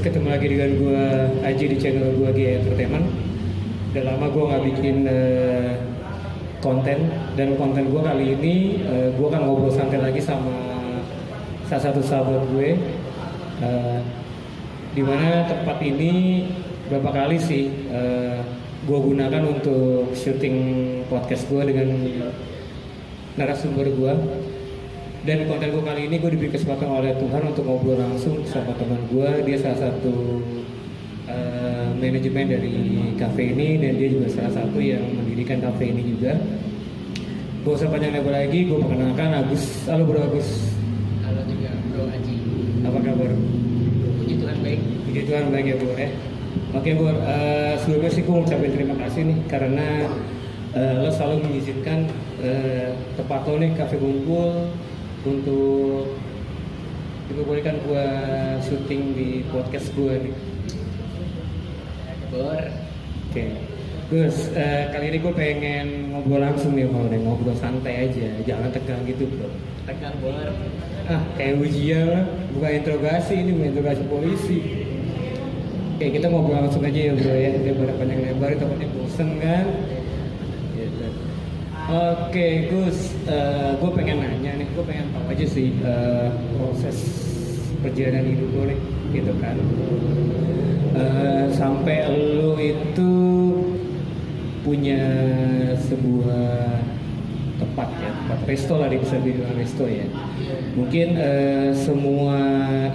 ketemu lagi dengan gue Aji di channel gue G Entertainment. Udah lama gue nggak bikin konten, dan konten gue kali ini gue akan ngobrol santai lagi sama salah satu sahabat gue, dimana tempat ini berapa kali sih gue gunakan untuk syuting podcast gue dengan narasumber gue. Dan konten gue kali ini gue diberi kesempatan oleh Tuhan untuk ngobrol langsung sama teman gue. Dia salah satu manajemen dari cafe ini, dan dia juga salah satu yang mendirikan cafe ini juga. Gak usah panjang lebar lagi, gue perkenalkan Agus. Halo Bro Agus. Halo juga Bro Aji. Apa kabar? Puji Tuhan baik. Puji Tuhan baik ya Bro ya. Oke Bro, sebelumnya sih gue ngucapin terima kasih nih karena lo selalu mengizinkan tempat lo nih, Cafe Kumpul, untuk diperbolehkan gue syuting di podcast gue nih. Bor. Oke, Gus, kali ini gue pengen ngobrol langsung nih, mau deh ngobrol santai aja, jangan tegang gitu bro. Tegang Bor. Kayak ujian lah, bukan interogasi, ini bukan interogasi polisi. Oke, kita ngobrol langsung aja ya bro ya, daripada panjang lebar, takutnya bosen kan. Oke Gus, gue pengen nanya nih, gue pengen tahu aja sih proses perjalanan hidup lo nih, gitu kan. Sampai lo itu punya sebuah tempat ya, tempat resto lah, bisa dibilang resto ya. Mungkin semua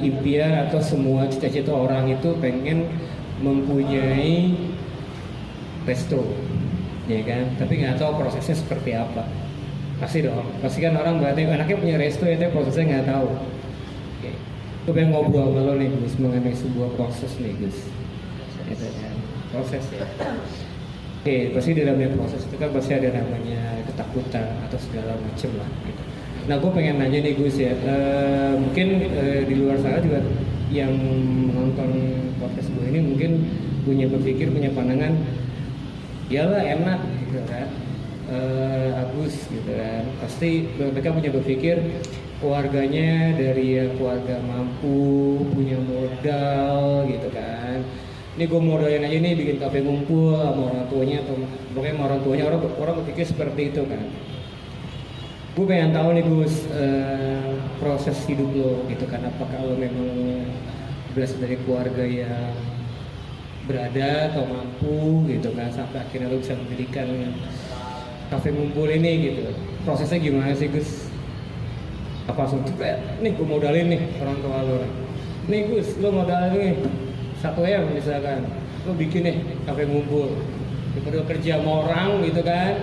impian atau semua cita-cita orang itu pengen mempunyai resto, ya kan, tapi nggak tahu prosesnya seperti apa. Pasti dong, pasti kan orang berarti anaknya punya resto ya, tapi prosesnya nggak tahu. Oke, gue pengen ngobrol sama lo nih Gus mengenai sebuah proses nih Gus, gitu kan, proses ya. Oke, pasti di dalamnya proses itu kan pasti ada namanya ketakutan atau segala macem lah gitu. Nah gue pengen nanya nih Gus ya, mungkin di luar sana juga yang menonton podcast gue ini mungkin punya berpikir, punya pandangan, iyalah enak gitu kan, Agus gitu kan, pasti mereka punya berpikir keluarganya dari yang keluarga mampu, punya modal gitu kan. Ini gue modalin aja nih bikin kafe ngumpul sama orang tuanya, atau pokoknya sama orang tuanya, orang berpikir seperti itu kan. Gue pengen tahu nih Gus, proses hidup lo gitu kan, apakah lo memang berasal dari keluarga yang berada atau mampu gitu kan, sampai akhirnya lo bisa mendirikan kafe ngumpul ini gitu. Prosesnya gimana sih Gus? Apa langsung cepet, nih gue modalin nih orang tua lo, nih Gus lo modalin nih 1M misalkan, lo bikin nih kafe ngumpul, daripada kerja sama orang gitu kan.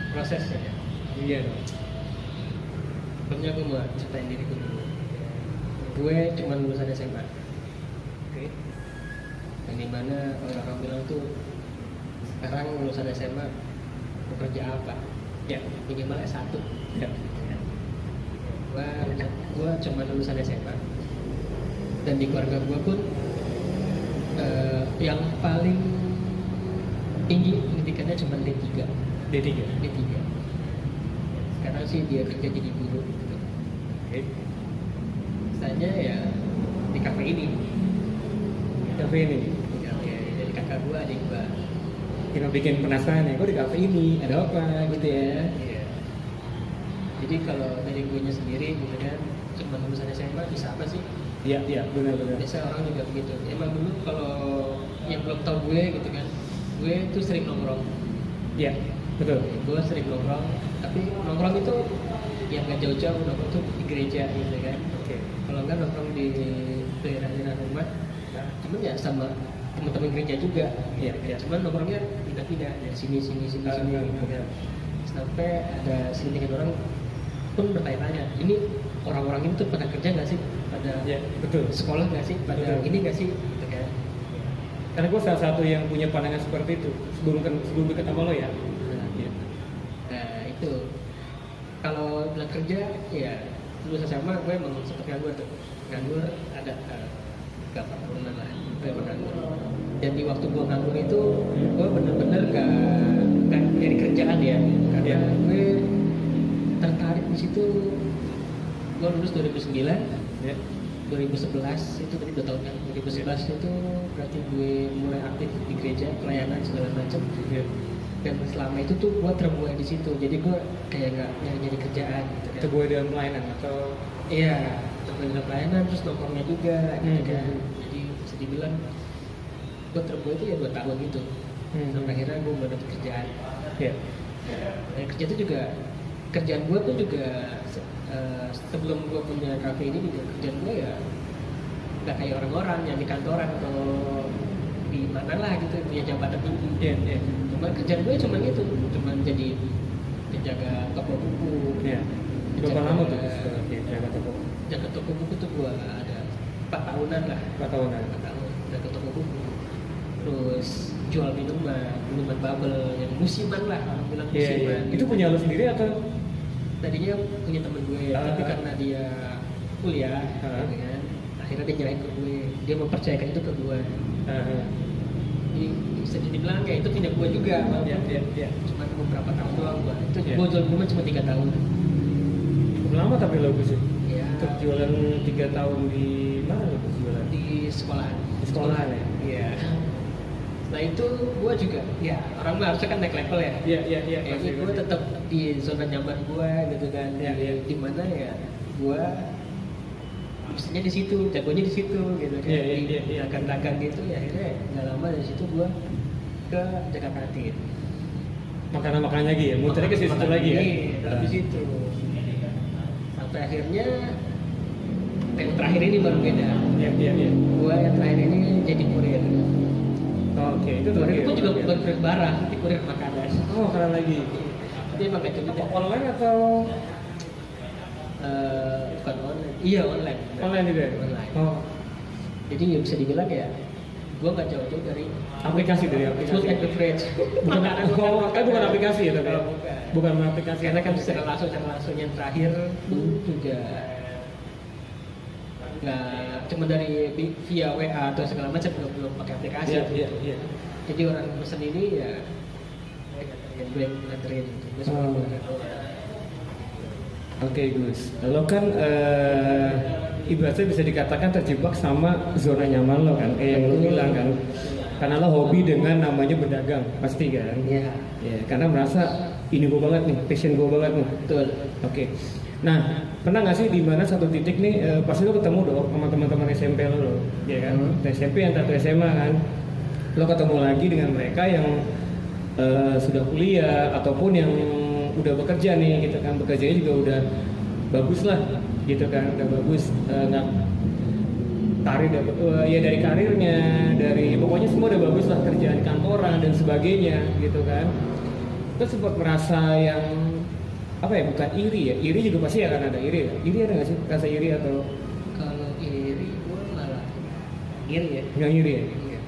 Prosesnya ya? Iya dong. Sebelumnya gue mau ceritain diri gue dulu. Gue cuma lulusan SMA. Oke. Yang dimana orang-orang bilang tuh sekarang lulusan SMA mau kerja apa? Ya. Minimal S1. Ya. Gue cuma lulusan SMA. Dan di keluarga gue pun yang paling tinggi pendidikannya cuma D3. D3. Sekarang sih dia kerja jadi guru gitu. Oke. Misalnya ya di kafe ini. Kafe ini. Ya, dari kakak gue, adik gue. Kita bikin penasaran ya, kok di kafe ini ada apa gitu ya. Iya. Jadi kalau dari gue nya sendiri gitu kan, cuma lulusan SMA bisa apa sih? Iya benar. Biasa orang juga begitu. Emang dulu kalau yang belum tahu gue gitu kan, gue tuh sering nongkrong. Iya betul. Gue sering nongkrong, tapi nongkrong itu yang nggak jauh-jauh, nongkrong tuh di gereja gitu kan. Oke. Kalau nggak nongkrong di daerah-daerah rumah, nah, cuman ya sama teman-teman gereja juga. Iya. Cuman nongkrongnya pindah-pindah dari sini gitu kan. Sampai ada sedikit orang pun bertanya-tanya, ini orang-orang ini tuh pada kerja nggak sih? Pada betul. sekolah nggak sih? Pada ini nggak sih? Gitu kan. Karena gue salah satu yang punya pandangan seperti itu sebelum deket sama lo ya. Nah itu kalau bilang kerja ya lulus SMA gue emang seperti nganggur tuh. Nganggur ada 3-4 tahunan lah gue emang nganggur. Dan di waktu gue nganggur itu gue bener-bener gak nyari kerjaan ya, karena gue tertarik di situ. Gue lulus 2009 Ya. 2011 itu tadi 2 tahun kan. 2011 itu berarti gue mulai aktif di gereja, pelayanan segala macam. Iya. Dan selama itu tuh gue terbuai di situ. Jadi gue kayak nggak nyari kerjaan gitu kan. Terbuai dalam pelayanan atau Iya, terbuai dalam pelayanan terus nongkrongnya juga gitu kan. Jadi bisa dibilang gue terbuai itu ya 2 tahun gitu. Sampai akhirnya gue mulai dapet kerjaan. Iya. Dan kerja itu juga kerjaan gue tuh juga sebelum gue punya kafe ini juga kerjaan gue ya nggak kayak orang-orang yang di kantoran atau di mana lah gitu punya jabatan tinggi. Iya, iya. Cuma kerjaan gue cuma gitu, cuma jadi penjaga toko buku. Iya. Berapa lama tuh jaga toko? Jaga toko buku tuh gue ada 4 tahunan lah. 4 tahunan. 4 tahun jaga toko buku. Terus jual minuman bubble yang musiman lah, orang bilang Iya, iya. musiman. Itu punya lo sendiri atau? Tadinya punya temen gue, tapi karena dia kuliah, gitu kan, akhirnya dia nyerahin ke gue. Dia mempercayakan itu ke gue. Jadi bisa dibilang kayak itu punya gue juga. Iya. Cuma beberapa tahun doang gue. Itu Iya. gue jual minuman cuma 3 tahun. Cukup lama tapi lo sih. Ya, Untuk jualan 3 tahun di mana lo jualan? di sekolahan. Di sekolahan ya? Iya. Nah itu gue juga, ya orang mah harusnya kan naik level ya. Iya. Jadi gue tetap di zona nyaman gue gitu kan. Iya. Di mana ya gue mestinya di situ, jagonya di situ gitu kan. Iya. Di dagang-dagang gitu ya akhirnya nggak lama dari situ gue ke jaga kantin. Makanan lagi ya? Muternya ke situ Makan lagi ya? ini, tetap di situ. Sampai akhirnya yang terakhir ini baru beda. Iya. Gue yang terakhir ini jadi kurir. Oke, itu tuh. Kurir pun juga bukan kurir barang, tapi kurir makanan. Oh, makanan lagi. Dia emang kayak gitu. Online atau Bukan online. Iya online. online juga? Online. Oh, Jadi ya bisa dibilang ya, gue nggak jauh-jauh dari aplikasi dari aplikasi. food and beverage. Bukan, bukan aplikasi ya tapi. Oh, bukan. Bukan aplikasi. Karena kan secara langsung yang terakhir juga nggak cuma dari via WA atau segala macam belum pakai aplikasi. Iya. Jadi orang pesen ini ya gue yang nganterin gitu. Gue semua Oh. yang nganterin. Oke Gus, lo kan ibaratnya bisa dikatakan terjebak sama zona nyaman lo kan, yang lo bilang kan, karena lo hobi dengan namanya berdagang, pasti kan? Iya. Ya, karena merasa ini gue banget nih, passion gue banget nih. Betul. Oke. Nah, pernah nggak sih di mana satu titik nih pasti lo ketemu dong sama teman-teman SMP lo, ya kan? SMP yang satu SMA kan, lo ketemu lagi dengan mereka yang sudah kuliah ataupun yang udah bekerja nih gitu kan, bekerjanya juga udah bagus lah gitu kan, udah bagus nggak karir ya dari karirnya, dari pokoknya semua udah bagus lah, kerjaan kantoran dan sebagainya gitu kan. Terus sempat merasa yang apa ya, bukan iri ya, iri juga pasti akan ada iri ya. Iri ada nggak sih rasa iri atau Kalau iri gue malah iri ya. nggak iri ya? Iya.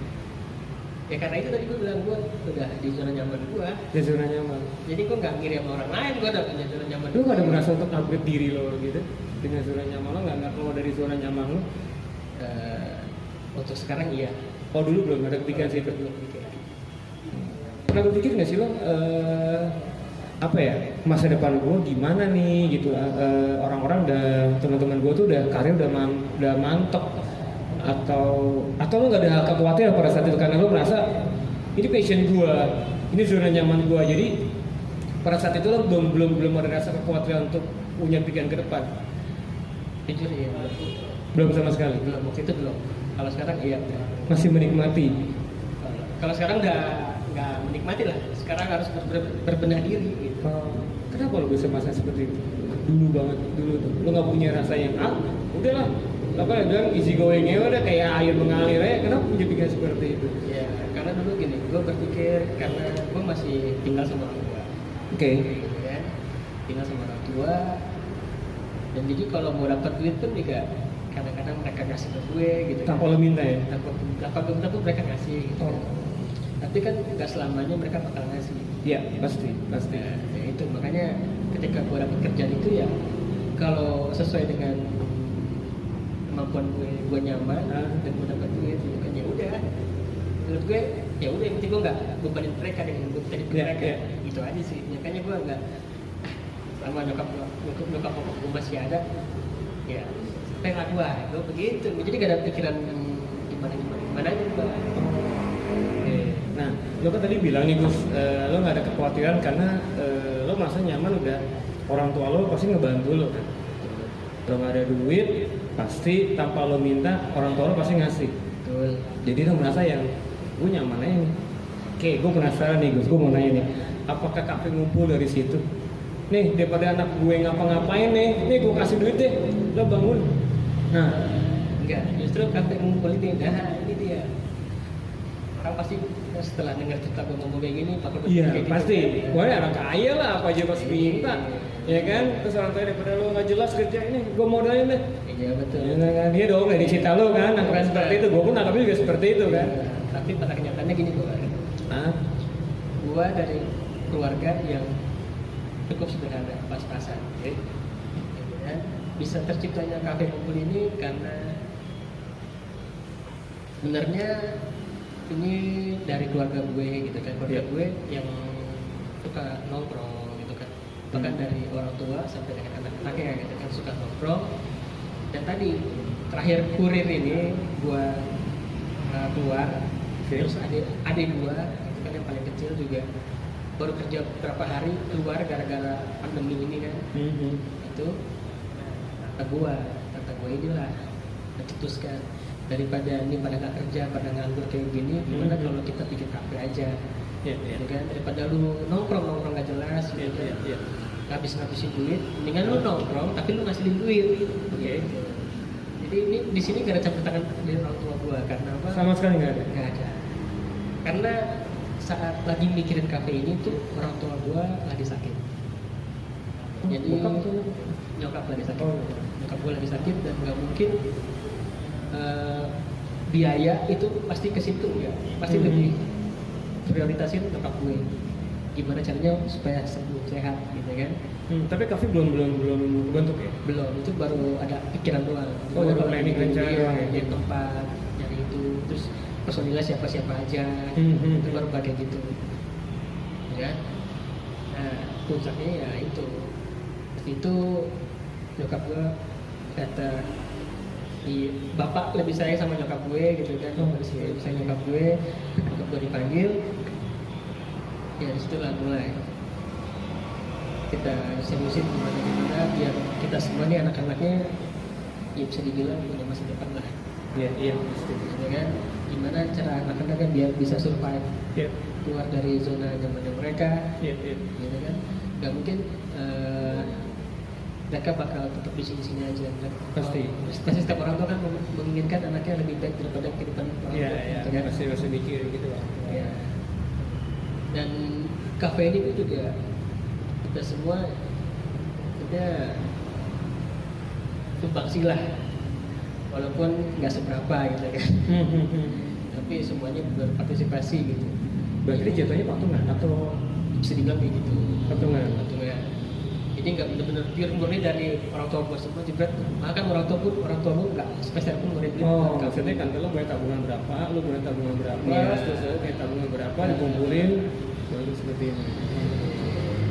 Ya karena itu tadi gue bilang gue udah di zona nyaman gue. Di zona nyaman. Jadi gue nggak ngiri sama orang lain, gue udah punya zona nyaman. Lu nggak ada merasa untuk upgrade diri lo gitu dengan zona nyaman lo, nggak keluar dari zona nyaman lo? Untuk sekarang iya. Oh dulu belum ada kepikiran sih itu. Belum pikir. Pernah berpikir nggak sih lo apa ya, masa depan gue gimana nih gitu? Orang-orang udah, teman-teman gue tuh udah karir udah mantep, atau lo nggak ada kekhawatiran pada saat itu karena lo merasa ini passion gue, ini zona nyaman gue, jadi pada saat itu lo belum ada rasa kekhawatiran untuk punya pikiran ke depan? Jujur ya Belum sama sekali. belum, waktu itu belum. Kalau sekarang iya. Masih menikmati. Kalau sekarang udah nggak menikmati lah. Sekarang harus berbenah diri gitu. Kenapa lo bisa masa seperti itu? Dulu banget, dulu tuh lo nggak punya rasa yang udahlah, apa ya bilang easy going ya udah kayak air mengalir aja. Kenapa punya pikiran seperti itu? Ya karena dulu gini, gue berpikir karena gue masih tinggal sama orang tua. Oke. Gitu kan. Tinggal sama orang tua. Dan jadi kalau mau dapat duit pun juga kadang-kadang mereka ngasih ke gue gitu. Tanpa lo minta ya? Tanpa gue minta pun mereka ngasih gitu. Oh. Tapi kan nggak selamanya mereka bakal ngasih. Iya pasti. Nah, ya itu makanya ketika gue dapat kerjaan itu ya kalau sesuai dengan kemampuan gue nyaman dan gue dapat duit gitu kan ya udah. Menurut gue ya udah yang penting gue nggak bebanin mereka dengan gue tadi mereka. Itu aja sih. Makanya gue nggak selama nyokap bokap gue masih ada ya pengen gua begitu. Jadi gak ada pikiran gimana juga. Oke. Nah, lo kan tadi bilang nih Gus, lo nggak ada kekhawatiran karena lo merasa nyaman, udah orang tua lo pasti ngebantu lo kan. Lo nggak ada duit, pasti tanpa lo minta orang tua lo pasti ngasih. Betul. Jadi lo merasa yang gue nyaman aja nih. Oke, gue penasaran nih Gus, gue mau nanya nih, apakah kafe ngumpul dari situ? Nih, daripada anak gue ngapa-ngapain nih gue kasih duit deh, lo bangun. Nah, Enggak, justru kafe ngumpul ini, nah ini dia. Orang pasti setelah dengar cerita gue ngomong kayak gini, bakal iya kayak gitu. pasti. Gue orang kaya lah, apa aja pasti minta. Ya kan, terus orang tua daripada lo nggak jelas kerja ini, gue modalin deh. Iya betul. Ya kan, dia dong dari cerita lo kan, nangkepnya seperti itu. Gue pun nangkepnya juga seperti itu kan. Iya, tapi pada kenyataannya gini Hah? gue dari keluarga yang cukup sederhana, pas-pasan. Oke. Ya, bisa terciptanya kafe ngumpul ini karena sebenarnya ini dari keluarga gue gitu kan, keluarga Iya. gue yang suka nongkrong gitu kan, bahkan dari orang tua sampai dengan anak-anaknya gitu kan suka nongkrong. Dan tadi terakhir kurir ini gue keluar, Oke. terus adik gue itu kan yang paling kecil juga baru kerja berapa hari keluar gara-gara pandemi ini kan. Itu kata gue inilah mencetuskan, daripada ini pada nggak kerja, pada nganggur kayak gini, gimana kalau kita bikin kafe aja, Iya, iya. ya kan, daripada lu nongkrong nggak jelas, Iya, gitu kan. iya. Ngabisin duit, mendingan lu nongkrong tapi lu ngasilin duit, Oke. Jadi ini di sini gak ada campur tangan dari orang tua gue, karena apa? Sama sekali nggak ada. Nggak ada. Karena saat lagi mikirin kafe ini tuh orang tua gue lagi sakit. Jadi Bokap itu? nyokap lagi sakit. Oh. Nyokap gue lagi sakit dan nggak mungkin biaya itu pasti ke situ ya. Pasti lebih prioritasin nyokap gue. Gimana caranya supaya sembuh sehat gitu kan? Tapi kafe belum bentuk ya? Belum, itu baru ada pikiran doang. Oh, baru Kalau planning, ini, rencana doang ya? Nyari tempat, nyari itu, terus personilnya siapa aja, itu baru pakai gitu, ya. Nah, puncaknya ya itu. Terus itu nyokap gue kata, bapak lebih sayang sama nyokap gue gitu kan, bapak lebih sayang nyokap gue dipanggil, ya disitulah mulai kita seriusin gimana biar kita semua nih anak-anaknya ya bisa dibilang punya masa depan lah. Iya. Ya kan? Gimana cara anak-anak kan biar bisa survive, Iya. keluar dari zona nyamannya mereka, Iya. gitu kan? Gak mungkin mereka bakal tetap di sini aja. Pasti. Pasti setiap orang tua kan menginginkan anaknya lebih baik daripada kehidupan orang tua. Iya. gitu kan? Pasti mikir gitu lah. Ya. Dan kafe ini pun juga kita semua kita sumbangsi lah, walaupun nggak seberapa gitu kan, tapi semuanya berpartisipasi gitu. Berarti jatuhnya patungan atau Bisa dibilang kayak gitu. patungan? Jadi nggak benar-benar pure murni dari orang tua gue semua, juga bahkan orang tua lu nggak spesial pun murni. Oh, maksudnya kan lo boleh tabungan berapa, lo boleh tabungan berapa, Iya. terus lo kayak tabungan berapa dikumpulin, baru seperti ini.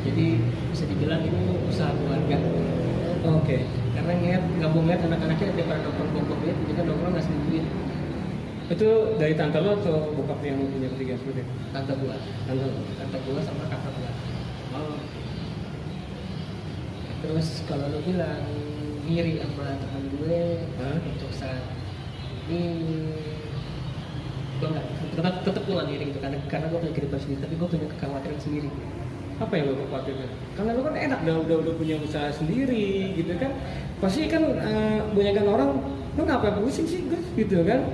Jadi bisa dibilang ini usaha keluarga. Oke. Karena nggak mau ngeliat anak-anaknya daripada nongkrong duit, jadi kan nongkrong nggak duit. Itu dari tante lo atau bokap yang punya ketiga seperti itu? Tante gua sama kakak gua. Oh. Terus kalau lo bilang ngiri sama teman gue, Hah? untuk saat ini gue nggak tetap gue nggak ngiri gitu, karena gue punya kehidupan sendiri, tapi gue punya kekhawatiran sendiri. Apa yang lo khawatirkan? Karena lo kan enak udah punya usaha sendiri gitu kan. Pasti kan kebanyakan orang, lo ngapain pusing sih Gus gitu kan?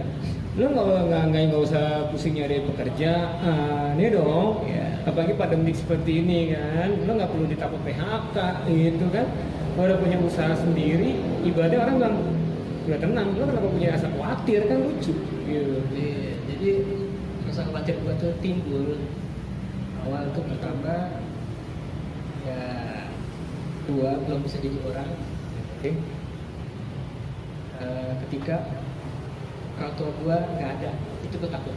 Lo nggak usah pusing nyari pekerjaan, ya dong. Iya. Apalagi pandemi seperti ini kan, lo nggak perlu ditakut PHK gitu kan. Lo udah punya usaha sendiri, ibaratnya orang bilang nggak tenang, lo kenapa punya rasa khawatir, kan lucu gitu. Jadi rasa khawatir gue tuh timbul awal tuh pertama ya gue belum bisa jadi orang. Oke. Ketika orang tua gue nggak ada, itu gue takut.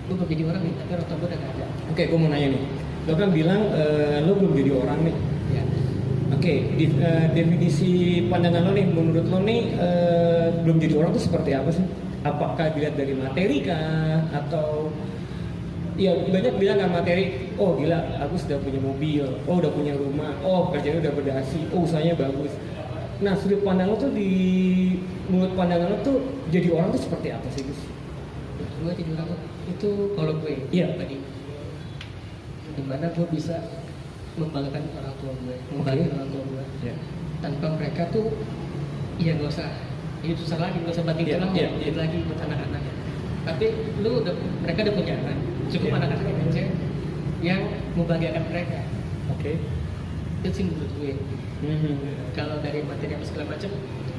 Gue belum jadi orang nih, tapi orang tua gue udah nggak ada. Oke, gue mau nanya nih. Lo kan bilang lo belum jadi orang nih. Ya. Oke, definisi pandangan lo nih, menurut lo nih belum jadi orang tuh seperti apa sih? Apakah dilihat dari materi kah? Atau ya banyak bilang kan materi, oh gila aku sudah punya mobil, oh udah punya rumah, oh kerjanya udah berdasi, oh usahanya bagus. Nah sudut pandang lo tuh menurut pandangan lo tuh jadi orang tuh seperti apa sih Gus? Gue jadi orang itu kalau gue Iya. tadi dimana gue bisa membanggakan orang tua gue, membanggakan orang tua gue Ya. tanpa mereka tuh ya nggak usah hidup susah lagi, nggak usah banting Iya, tulang iya, hidup iya. lagi buat anak-anak. Tapi mereka udah punya anak, cukup Iya. anak-anak aja yang membahagiakan mereka. Oke. Itu sih menurut gue. Kalau dari materi apa segala macam,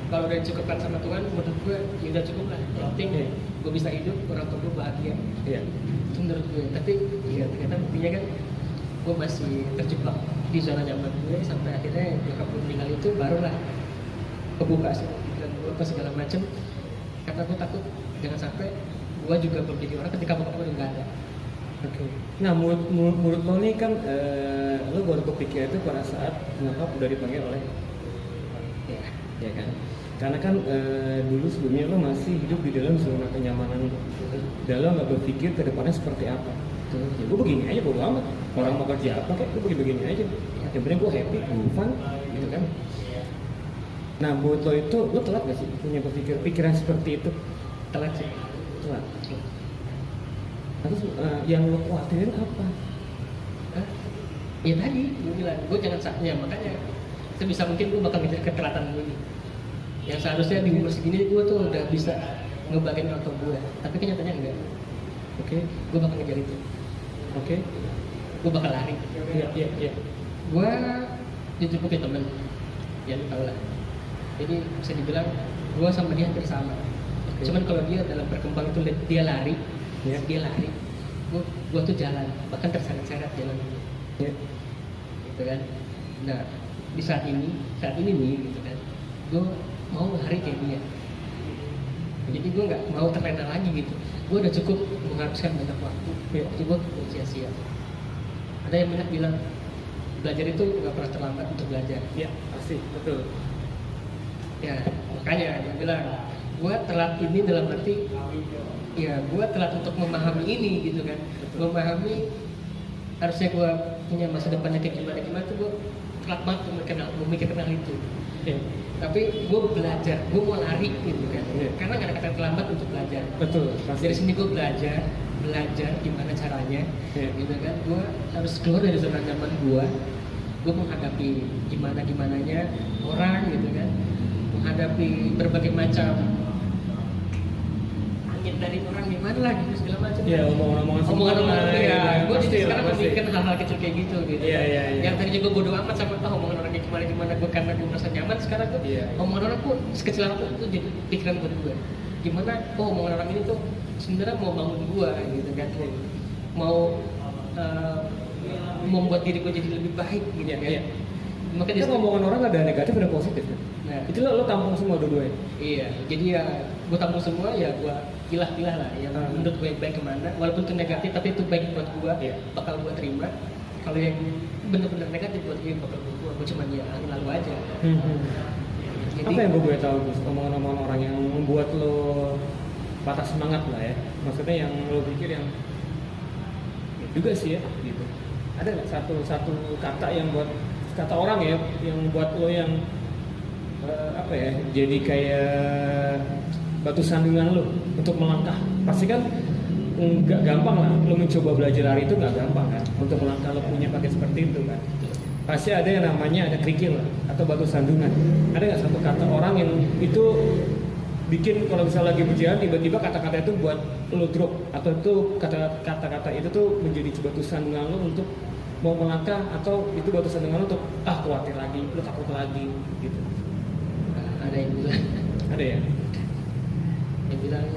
kalau udah dicukupkan sama Tuhan, menurut gue ya udah cukup lah. Yang penting Iya. gue bisa hidup, orang tua gue bahagia. Iya. Itu menurut gue. Tapi ya ternyata buktinya kan gue masih terjebak di zona nyaman gue sampai akhirnya nyokap gue meninggal itu barulah kebuka sih pikiran gue apa segala macam, karena gue takut jangan sampai gue juga belum jadi orang ketika bokap gue udah nggak ada. Oke. Nah, menurut lo nih kan, lo baru kepikir itu pada saat nyokap udah dipanggil oleh, Ya, ya kan? Karena kan dulu sebelumnya lo masih hidup di dalam zona kenyamanan, dan lo nggak berpikir ke depannya seperti apa. Ya gue begini aja, bodo amat. Orang mau kerja apa kayak gue begini aja. Yang penting gue happy, gue fun, gitu kan? Nah, buat lo itu, lo telat gak sih punya pikiran seperti itu? telat sih. Telat. Terus yang lo khawatirin apa? Hah? Ya tadi gue bilang, gue jangan saatnya, makanya sebisa mungkin gue bakal ngejar ketelatan gue nih. Yang seharusnya di umur segini gue tuh udah bisa ngebagiin orang tua gue, tapi kenyataannya enggak. Oke. Gue bakal ngejar itu, Oke. gue bakal lari. Iya. Gue dijemputin temen, ya lu tau lah. Jadi bisa dibilang gue sama dia hampir sama. Oke. Cuman kalau dia dalam berkembang itu dia lari, Iya. dia lari. Gue tuh jalan, bahkan terseret-seret jalan ini. Iya. Gitu kan. Nah di saat ini nih gitu kan, gue mau lari kayak dia. Jadi gue nggak mau terlena lagi gitu. Gue udah cukup menghabiskan banyak waktu. Waktu gue sia-sia. Ada yang banyak bilang belajar itu nggak pernah terlambat untuk belajar. Iya, pasti, betul. Ya makanya gue bilang gue telat ini dalam arti ya gue telat untuk memahami ini gitu kan. Memahami harusnya gue punya masa depannya kayak gimana tuh gue telat banget memikirkan hal itu. Iya. Tapi gue belajar, gue mau lari gitu kan. Iya. Karena nggak ada kata terlambat untuk belajar. Betul, pasti. Dari sini gue belajar gimana caranya, Iya. gitu kan. Gue harus keluar dari zona nyaman gue menghadapi gimananya orang gitu kan, menghadapi berbagai macam angin dari orang gimana lah gitu segala macam. Iya, omongan-omongan Omongan-omongan semua, ya, ya, gue pasti jadi lah, sekarang pasti. memikirkan hal-hal kecil kayak gitu gitu. Iya. Yang tadinya gue bodo amat sama omongan orang kayak gimana gue karena gue merasa nyaman, sekarang tuh Iya. omongan orang pun sekecil apapun itu jadi pikiran buat gue. Gimana? Oh omongan orang ini tuh sebenarnya mau bangun gue gitu kan, mau membuat diri gue jadi lebih baik gitu kan. Iya. Maka Kan omongan orang ada negatif ada positif kan? Nah, Itu lo tampung semua dua-duanya. iya, jadi ya gue tampung semua ya gue pilah-pilah lah yang menurut gue baik kemana, walaupun itu negatif tapi itu baik buat gue, Iya. bakal gue terima. Kalau yang bener-bener negatif buat gue bakal gue cuma ya angin lalu aja. Jadi, Apa yang gue tahu Gus, omongan-omongan orang yang membuat lo patah semangat lah ya? Maksudnya yang lo pikir yang ya juga sih ya gitu. Ada nggak satu kata yang buat kata orang ya yang buat lo yang apa ya, jadi kayak batu sandungan lo untuk melangkah? Pasti kan nggak gampang lah lo mencoba belajar lari, itu nggak gampang kan untuk melangkah, lo punya pakai seperti itu kan. Pasti ada yang namanya ada kerikil atau batu sandungan. Ada nggak satu kata orang yang itu bikin kalau misalnya lagi berjalan tiba-tiba kata-kata itu buat lo drop, atau itu kata-kata itu tuh menjadi batu sandungan lo untuk mau melangkah, atau itu batu sandungan lo untuk khawatir lagi, lo takut lagi gitu. ada yang bilang, Ada ya? yang bilang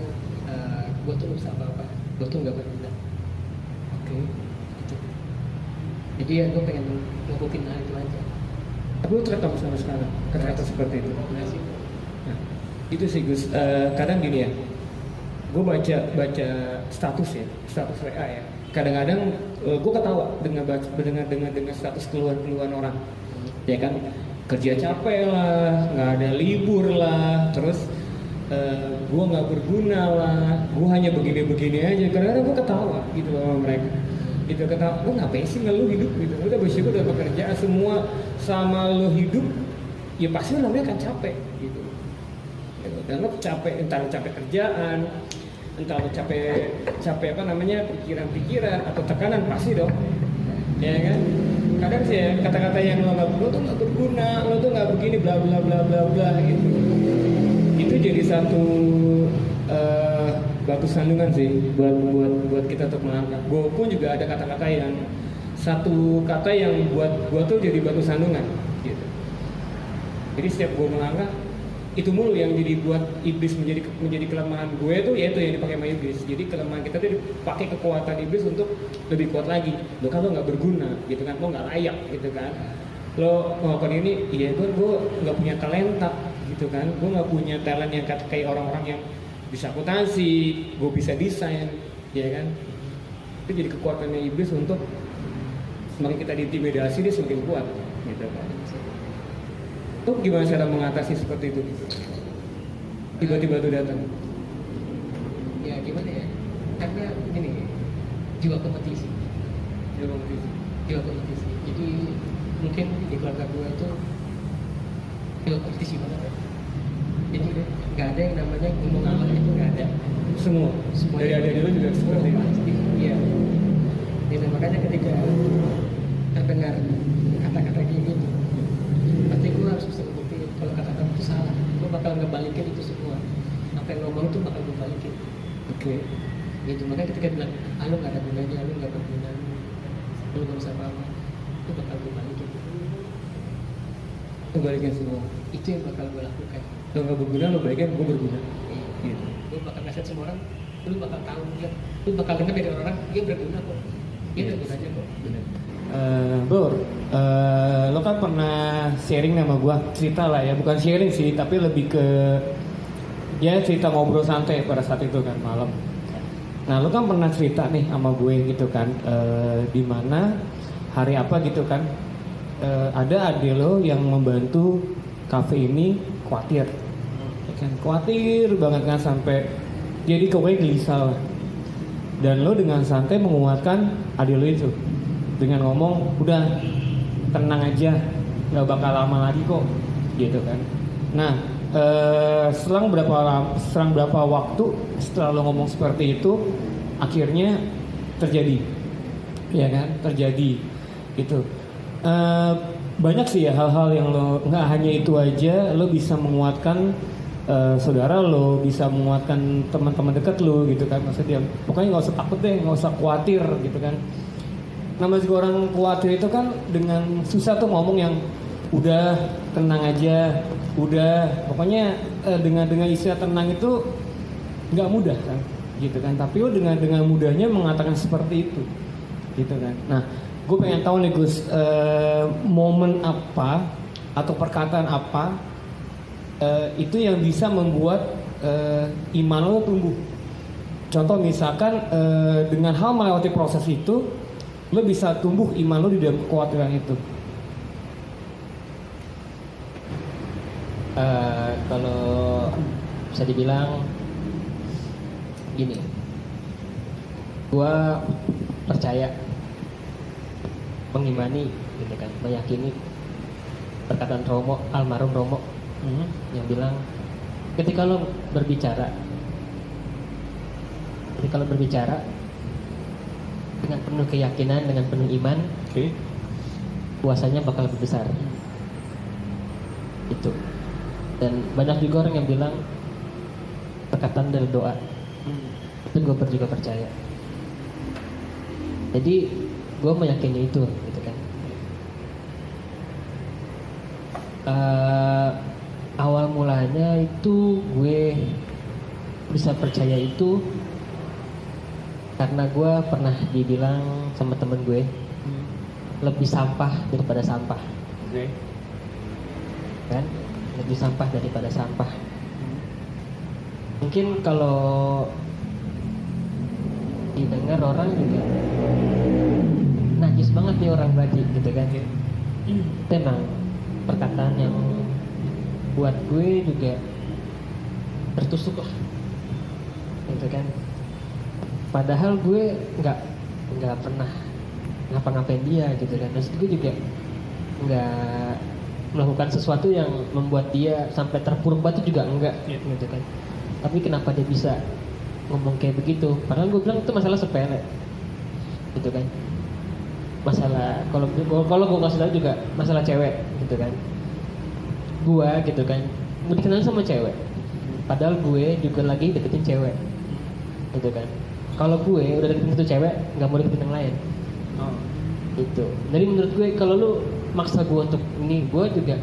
gue tuh nggak bisa apa-apa, gue tuh nggak berguna. Oke. Gitu. Jadi ya gue pengen ngelakuin hal itu aja. Tapi lo tetap sampai sekarang kata-kata seperti itu. Nah sih. Nah, itu sih Gus. Kadang gini ya, gue baca status WA ya. Kadang-kadang gue ketawa dengan status keluhan orang, ya kan. kerja capek lah, nggak ada libur lah, terus gue nggak berguna lah, gue hanya begini-begini aja. Kadang-kadang gue ketawa gitu sama mereka. Itu ketawa, gue ngapain sih nggak lu hidup gitu? Udah bersyukur udah pekerjaan semua sama lu hidup, ya pasti lu namanya akan capek gitu. Dan lo capek, entah lo capek kerjaan, entah lo capek apa namanya pikiran-pikiran atau tekanan pasti dong, ya kan? Kadang sih ya kata-kata yang lo tuh nggak berguna, lo tuh nggak begini, bla bla bla bla bla gitu. Itu jadi satu batu sandungan sih buat kita untuk melangkah. Gue pun juga ada kata-kata yang satu kata yang buat gue tuh jadi batu sandungan gitu. Jadi setiap gue melangkah itu mulu yang jadi buat iblis menjadi kelemahan gue tuh, yaitu yang dipakai sama iblis. Jadi kelemahan kita tuh dipakai kekuatan iblis untuk lebih kuat lagi. Lo kan lo nggak berguna gitu kan, lo nggak layak gitu kan. Lo melakukan ini, iya gue nggak punya talenta gitu kan, gue nggak punya talent yang kayak orang-orang yang bisa akuntansi, gue bisa desain, ya kan. Itu jadi kekuatannya iblis untuk semakin kita diintimidasi dia semakin kuat gitu kan. Tuh gimana cara mengatasi seperti itu? Tiba-tiba tuh datang. Ya gimana ya? Karena gini, jiwa kompetisi. Jiwa kompetisi. Jadi mungkin di keluarga gue itu jiwa kompetisi banget. Jadi nggak ada yang namanya gunung aman itu nggak ada. Semua. Dari ada dulu juga seperti itu. Pasti. Iya. Jadi makanya ketika terdengar kata-kata kayak gitu, berarti gue harus bisa ngebuktiin kalau kata-kata itu salah. Gue bakal ngebalikin itu semua. Apa yang ngomong itu bakal gue balikin. Oke. Gitu, makanya ketika bilang, lu nggak ada gunanya, lu nggak berguna, lu nggak bisa apa-apa, itu bakal gue balikin. Lo balikin semua. Itu yang bakal gue lakukan. Lo nggak berguna, lo balikin, gue berguna. Gitu. Gue bakal ngasih semua orang, lu bakal tahu dia, lu bakal dengar dari orang, dia berguna kok. Dia ada gunanya kok. Benar. Bro, lo kan pernah sharing sama gue cerita lah ya, bukan sharing sih, tapi lebih ke ya cerita ngobrol santai pada saat itu kan malam. Nah, lo kan pernah cerita nih sama gue gitu kan, di mana hari apa gitu kan, ada adik lo yang membantu kafe ini khawatir, ya kan, khawatir banget kan sampai jadi kowe gelisah lah. Dan lo dengan santai menguatkan adik lo itu dengan ngomong, udah tenang aja, nggak bakal lama lagi kok, gitu kan. Nah, selang berapa waktu setelah lo ngomong seperti itu, akhirnya terjadi, ya kan, terjadi, gitu. Banyak sih ya hal-hal yang lo, nggak hanya itu aja, lo bisa menguatkan saudara lo, bisa menguatkan teman-teman dekat lo, gitu kan. Maksudnya, pokoknya nggak usah takut deh, nggak usah khawatir, gitu kan. Namanya juga orang khawatir itu kan dengan susah tuh ngomong yang udah tenang aja, udah pokoknya dengan istilah tenang itu nggak mudah kan, gitu kan. Tapi lo dengan mudahnya mengatakan seperti itu, gitu kan. Nah, gue pengen tahu nih Gus, momen apa atau perkataan apa itu yang bisa membuat iman lo tumbuh. Contoh misalkan dengan hal melewati proses itu, lo bisa tumbuh iman lo di dalam kekhawatiran itu. Kalau bisa dibilang gini, gua percaya, mengimani gitu kan, meyakini perkataan almarhum Romo yang bilang ketika lo berbicara dengan penuh keyakinan, dengan penuh iman, kuasanya bakal lebih besar. Itu. Dan banyak juga orang yang bilang perkataan dari doa. Itu gue juga percaya. Jadi gue meyakini itu, gitu kan. Awal mulanya itu gue bisa percaya itu karena gue pernah dibilang sama temen gue lebih sampah daripada sampah. Kan? Lebih sampah daripada sampah. Mungkin kalau didengar orang juga najis banget nih orang berarti, gitu kan. Memang perkataan yang buat gue juga tertusuk lah, gitu kan. Padahal gue nggak pernah ngapa-ngapain dia gitu kan. Terus gue juga nggak melakukan sesuatu yang membuat dia sampai terpuruk batu juga enggak, gitu kan. Tapi kenapa dia bisa ngomong kayak begitu? Padahal gue bilang itu masalah sepele, gitu kan. Masalah kalau gue kasih tahu juga masalah cewek, gitu kan. Gue gitu kan mau dikenal sama cewek, padahal gue juga lagi deketin cewek, gitu kan. Kalau gue udah deketin itu cewek, nggak mau deketin yang lain. Gitu. Jadi menurut gue kalau lu maksa gue untuk ini, gue juga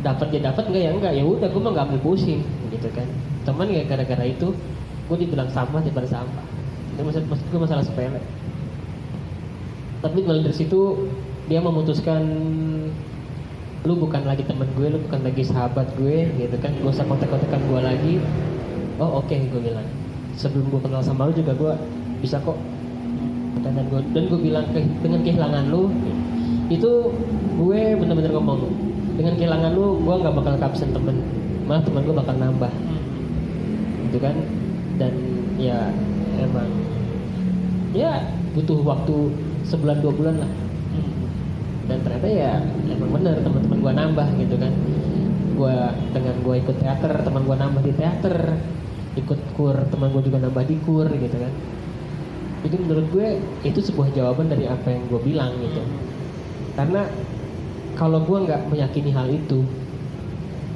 dapat enggak ya udah, gue mah nggak ambil pusing, gitu kan. Cuman ya gara-gara itu gue dibilang sampah daripada sampah. Itu maksud gue masalah sepele. Tapi mulai dari situ dia memutuskan, lu bukan lagi teman gue, lu bukan lagi sahabat gue, gitu kan. Gak usah kontak-kontakan gue lagi. Oh oke, gue bilang. Sebelum gue kenal sama lu juga gue bisa kok. Dan gue bilang dengan kehilangan lu itu gue bener-bener ngomong, dengan kehilangan lu gue nggak bakal kehabisan temen, malah teman gue bakal nambah, gitu kan. Dan ya emang ya butuh waktu 1-2 bulan lah. Dan ternyata ya emang bener teman-teman gue nambah, gitu kan. Dengan gue ikut teater, teman gue nambah di teater, ikut kur, teman gue juga nambah di kur, gitu kan. Jadi menurut gue itu sebuah jawaban dari apa yang gue bilang, gitu. Karena kalau gue nggak meyakini hal itu,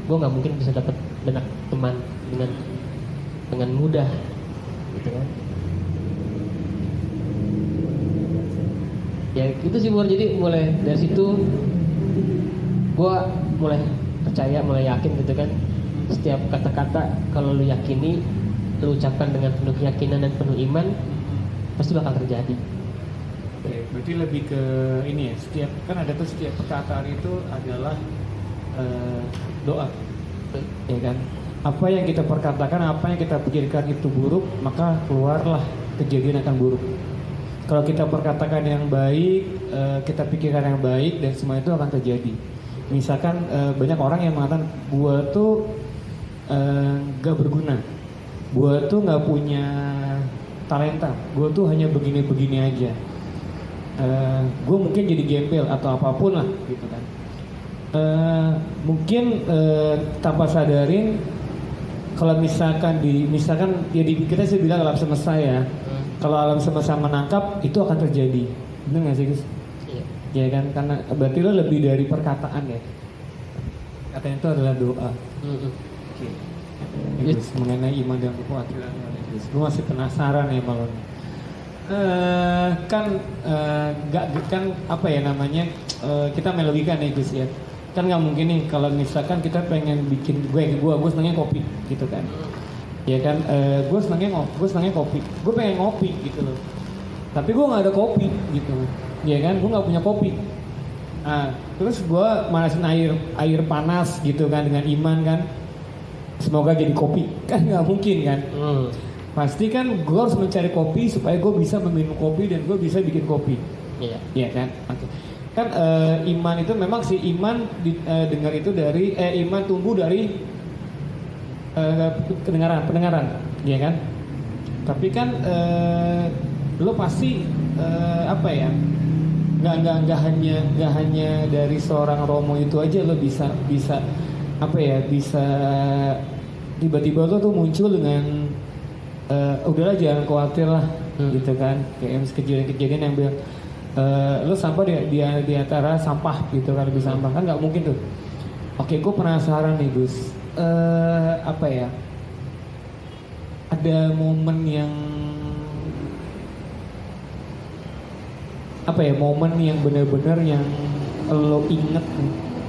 gue nggak mungkin bisa dapat banyak teman dengan mudah, gitu kan. Ya itu sih Bor. Jadi mulai dari situ gue mulai percaya, mulai yakin, gitu kan. Setiap kata-kata kalau lu yakini, lu ucapkan dengan penuh keyakinan dan penuh iman, pasti bakal terjadi. Oke, berarti lebih ke ini ya, setiap perkataan itu adalah doa, ya kan? Apa yang kita perkatakan, apa yang kita pikirkan itu buruk, maka keluarlah kejadian akan buruk. Kalau kita perkatakan yang baik, kita pikirkan yang baik, dan semua itu akan terjadi. Misalkan banyak orang yang mengatakan gua tuh gak berguna, gua tuh gak punya talenta, gue tuh hanya begini-begini aja, gue mungkin jadi gembel atau apapun lah, gitu kan. Mungkin tanpa sadarin, kalau misalkan kita sih bilang alam semesta ya, kalau alam semesta menangkap itu akan terjadi, benar nggak sih Gus? Iya. Ya kan, karena berarti lo lebih dari perkataan ya, katanya itu adalah doa. Oke. Gus, mengenai iman dan kekhawatiran. Gue masih penasaran ya malu. Kan apa ya namanya, kita main logika nih Gus ya. Kan nggak mungkin nih kalau misalkan kita pengen bikin gue senangnya kopi gitu kan. Ya kan, gue senangnya kopi. Gue pengen ngopi gitu loh. Tapi gue nggak ada kopi gitu. Ya kan, gue nggak punya kopi. Terus gue manasin air panas gitu kan dengan iman kan. Semoga jadi kopi, kan nggak mungkin kan. Pasti kan gue harus mencari kopi supaya gue bisa meminum kopi dan gue bisa bikin kopi. Iya. Iya kan. Okay. Kan iman itu memang si iman dengar itu dari iman tumbuh dari pendengaran, ya kan. Tapi kan lo pasti apa ya? Nggak hanya dari seorang Romo itu aja lo bisa apa ya, bisa tiba-tiba lo tuh muncul dengan udahlah jangan khawatir lah, gitu kan. Kayak kejadian yang bilang lo sampah di antara sampah gitu kan, lebih sampah kan nggak mungkin tuh. Oke, gue penasaran nih Gus, apa ya, ada momen yang apa ya, momen yang benar-benar yang lo inget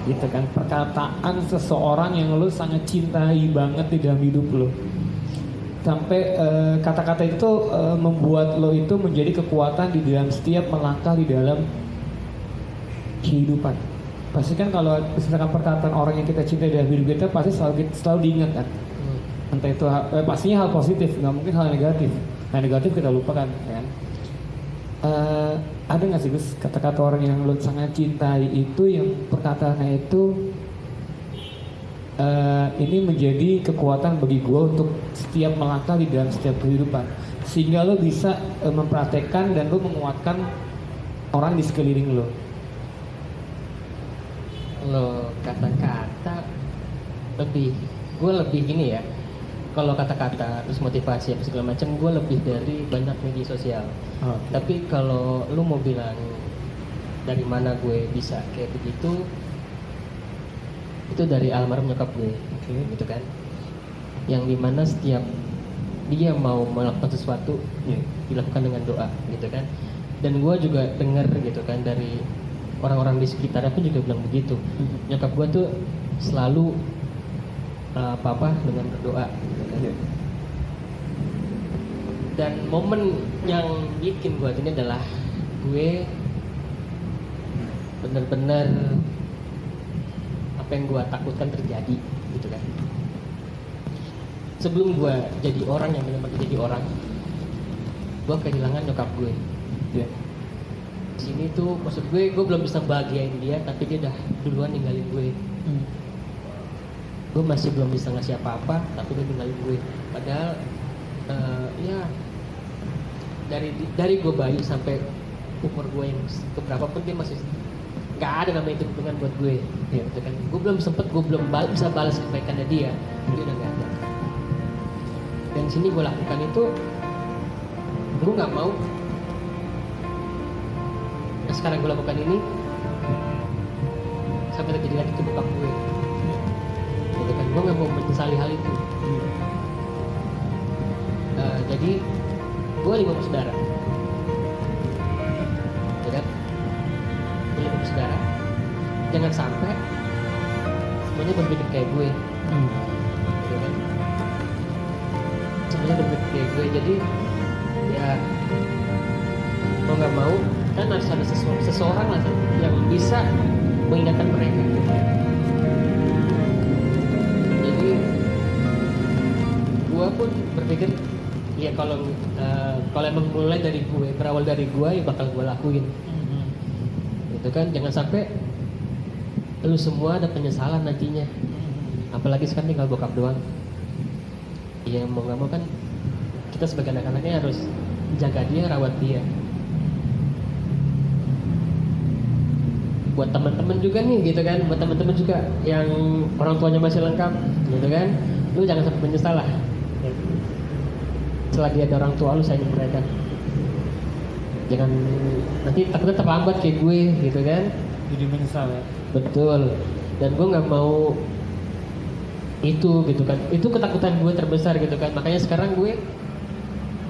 gitu kan, perkataan seseorang yang lo sangat cintai banget di dalam hidup lo, sampai kata-kata itu membuat lo itu menjadi kekuatan di dalam setiap melangkah di dalam kehidupan. Pasti kan kalau misalkan perkataan orang yang kita cintai dalam hidup kita pasti selalu diingat kan. Entah itu pastinya hal positif, nggak mungkin hal negatif. Hal negatif kita lupakan kan. Ada nggak sih Gus kata-kata orang yang lo sangat cintai itu yang perkataannya itu ini menjadi kekuatan bagi gue untuk setiap melangkah di dalam setiap kehidupan, sehingga lo bisa mempraktekkan dan lo menguatkan orang di sekeliling lo. Lo kata-kata gue lebih gini ya. Kalau kata-kata terus motivasi apa segala macam, gue lebih dari banyak media sosial. Tapi kalau lu mau bilang dari mana gue bisa kayak begitu, itu dari almarhum nyokap gue, gitu kan. Yang dimana setiap dia mau melakukan sesuatu dilakukan dengan doa, gitu kan. Dan gue juga dengar gitu kan dari orang-orang di sekitarnya pun juga bilang begitu. Nyokap gue tuh selalu apa-apa dengan berdoa, gitu kan. Dan momen yang bikin gue ini adalah gue benar-benar apa yang gue takutkan terjadi, gitu kan. Sebelum gue jadi orang yang benar-benar jadi orang, gue kehilangan nyokap gue. Di sini tuh maksud gue belum bisa bahagiain dia, tapi dia udah duluan ninggalin gue. Gue masih belum bisa ngasih apa-apa, tapi dia ninggalin gue. Padahal ya dari gue bayi sampai umur gue yang keberapa pun dia masih nggak ada namanya itu hubungan buat gue, gitu kan. Gue belum bisa balas kebaikannya dia udah nggak ada. Dan sini gue lakukan itu, gue nggak mau. Nah sekarang gue lakukan ini sampai terjadi lagi ke bokap gue, gitu kan. Gue nggak mau menyesali hal itu. Jadi gue 5 bersaudara, ya kan? Gue 5 bersaudara. Jangan sampai semuanya berpikir kayak gue, gitu kan? Semuanya berpikir kayak gue. Jadi ya mau nggak mau kan harus ada seseorang lah yang bisa mengingatkan mereka, gitu kan? Jadi gue pun berpikir ya kalau emang mulai dari gue, berawal dari gue, ya bakal gue lakuin. Gitu kan, jangan sampai lu semua ada penyesalan nantinya. Apalagi sekarang tinggal bokap doang. Ya mau nggak mau kan kita sebagai anak-anaknya harus jaga dia, rawat dia. Buat teman-teman juga nih, gitu kan, buat teman-teman juga yang orang tuanya masih lengkap, gitu kan, lu jangan sampai menyesal lah. Selagi ada orang tua lu sayangin mereka. Jangan nanti takutnya terlambat kayak gue, gitu kan. Jadi menyesal ya. Betul. Dan gue nggak mau itu, gitu kan. Itu ketakutan gue terbesar, gitu kan. Makanya sekarang gue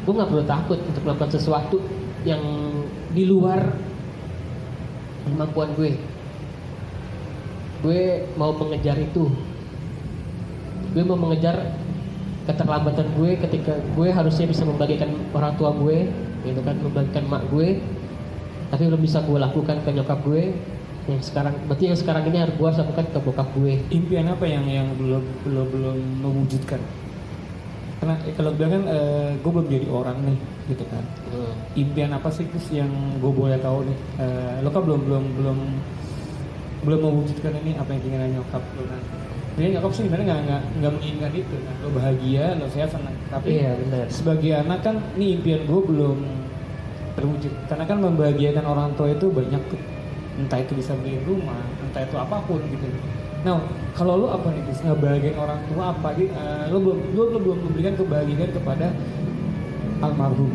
nggak perlu takut untuk melakukan sesuatu yang di luar kemampuan gue. Gue mau mengejar itu. Gue mau mengejar keterlambatan gue ketika gue harusnya bisa membagikan orang tua gue, gitu kan, membagikan mak gue, tapi belum bisa gue lakukan ke nyokap gue. Yang sekarang ini harus gue lakukan ke bokap gue. Impian apa yang belum mewujudkan? Karena kalau bilang kan gue belum jadi orang nih, gitu kan. Impian apa sih Chris yang gue boleh tahu nih? Lo kan belum mewujudkan ini apa yang keinginan nyokap lo kan? Jadi nyokap sih sebenarnya nggak menginginkan itu kan. Lo bahagia, lo sehat, senang. Tapi iya, benar. Sebagai anak kan, ini impian gue belum terwujud. Karena kan membahagiakan orang tua itu banyak tuh. Entah itu bisa beli rumah, entah itu apapun gitu. Nah, kalau lo apa nih bisa ngebahagiain orang tua apa? Lo belum memberikan kebahagiaan kepada almarhum.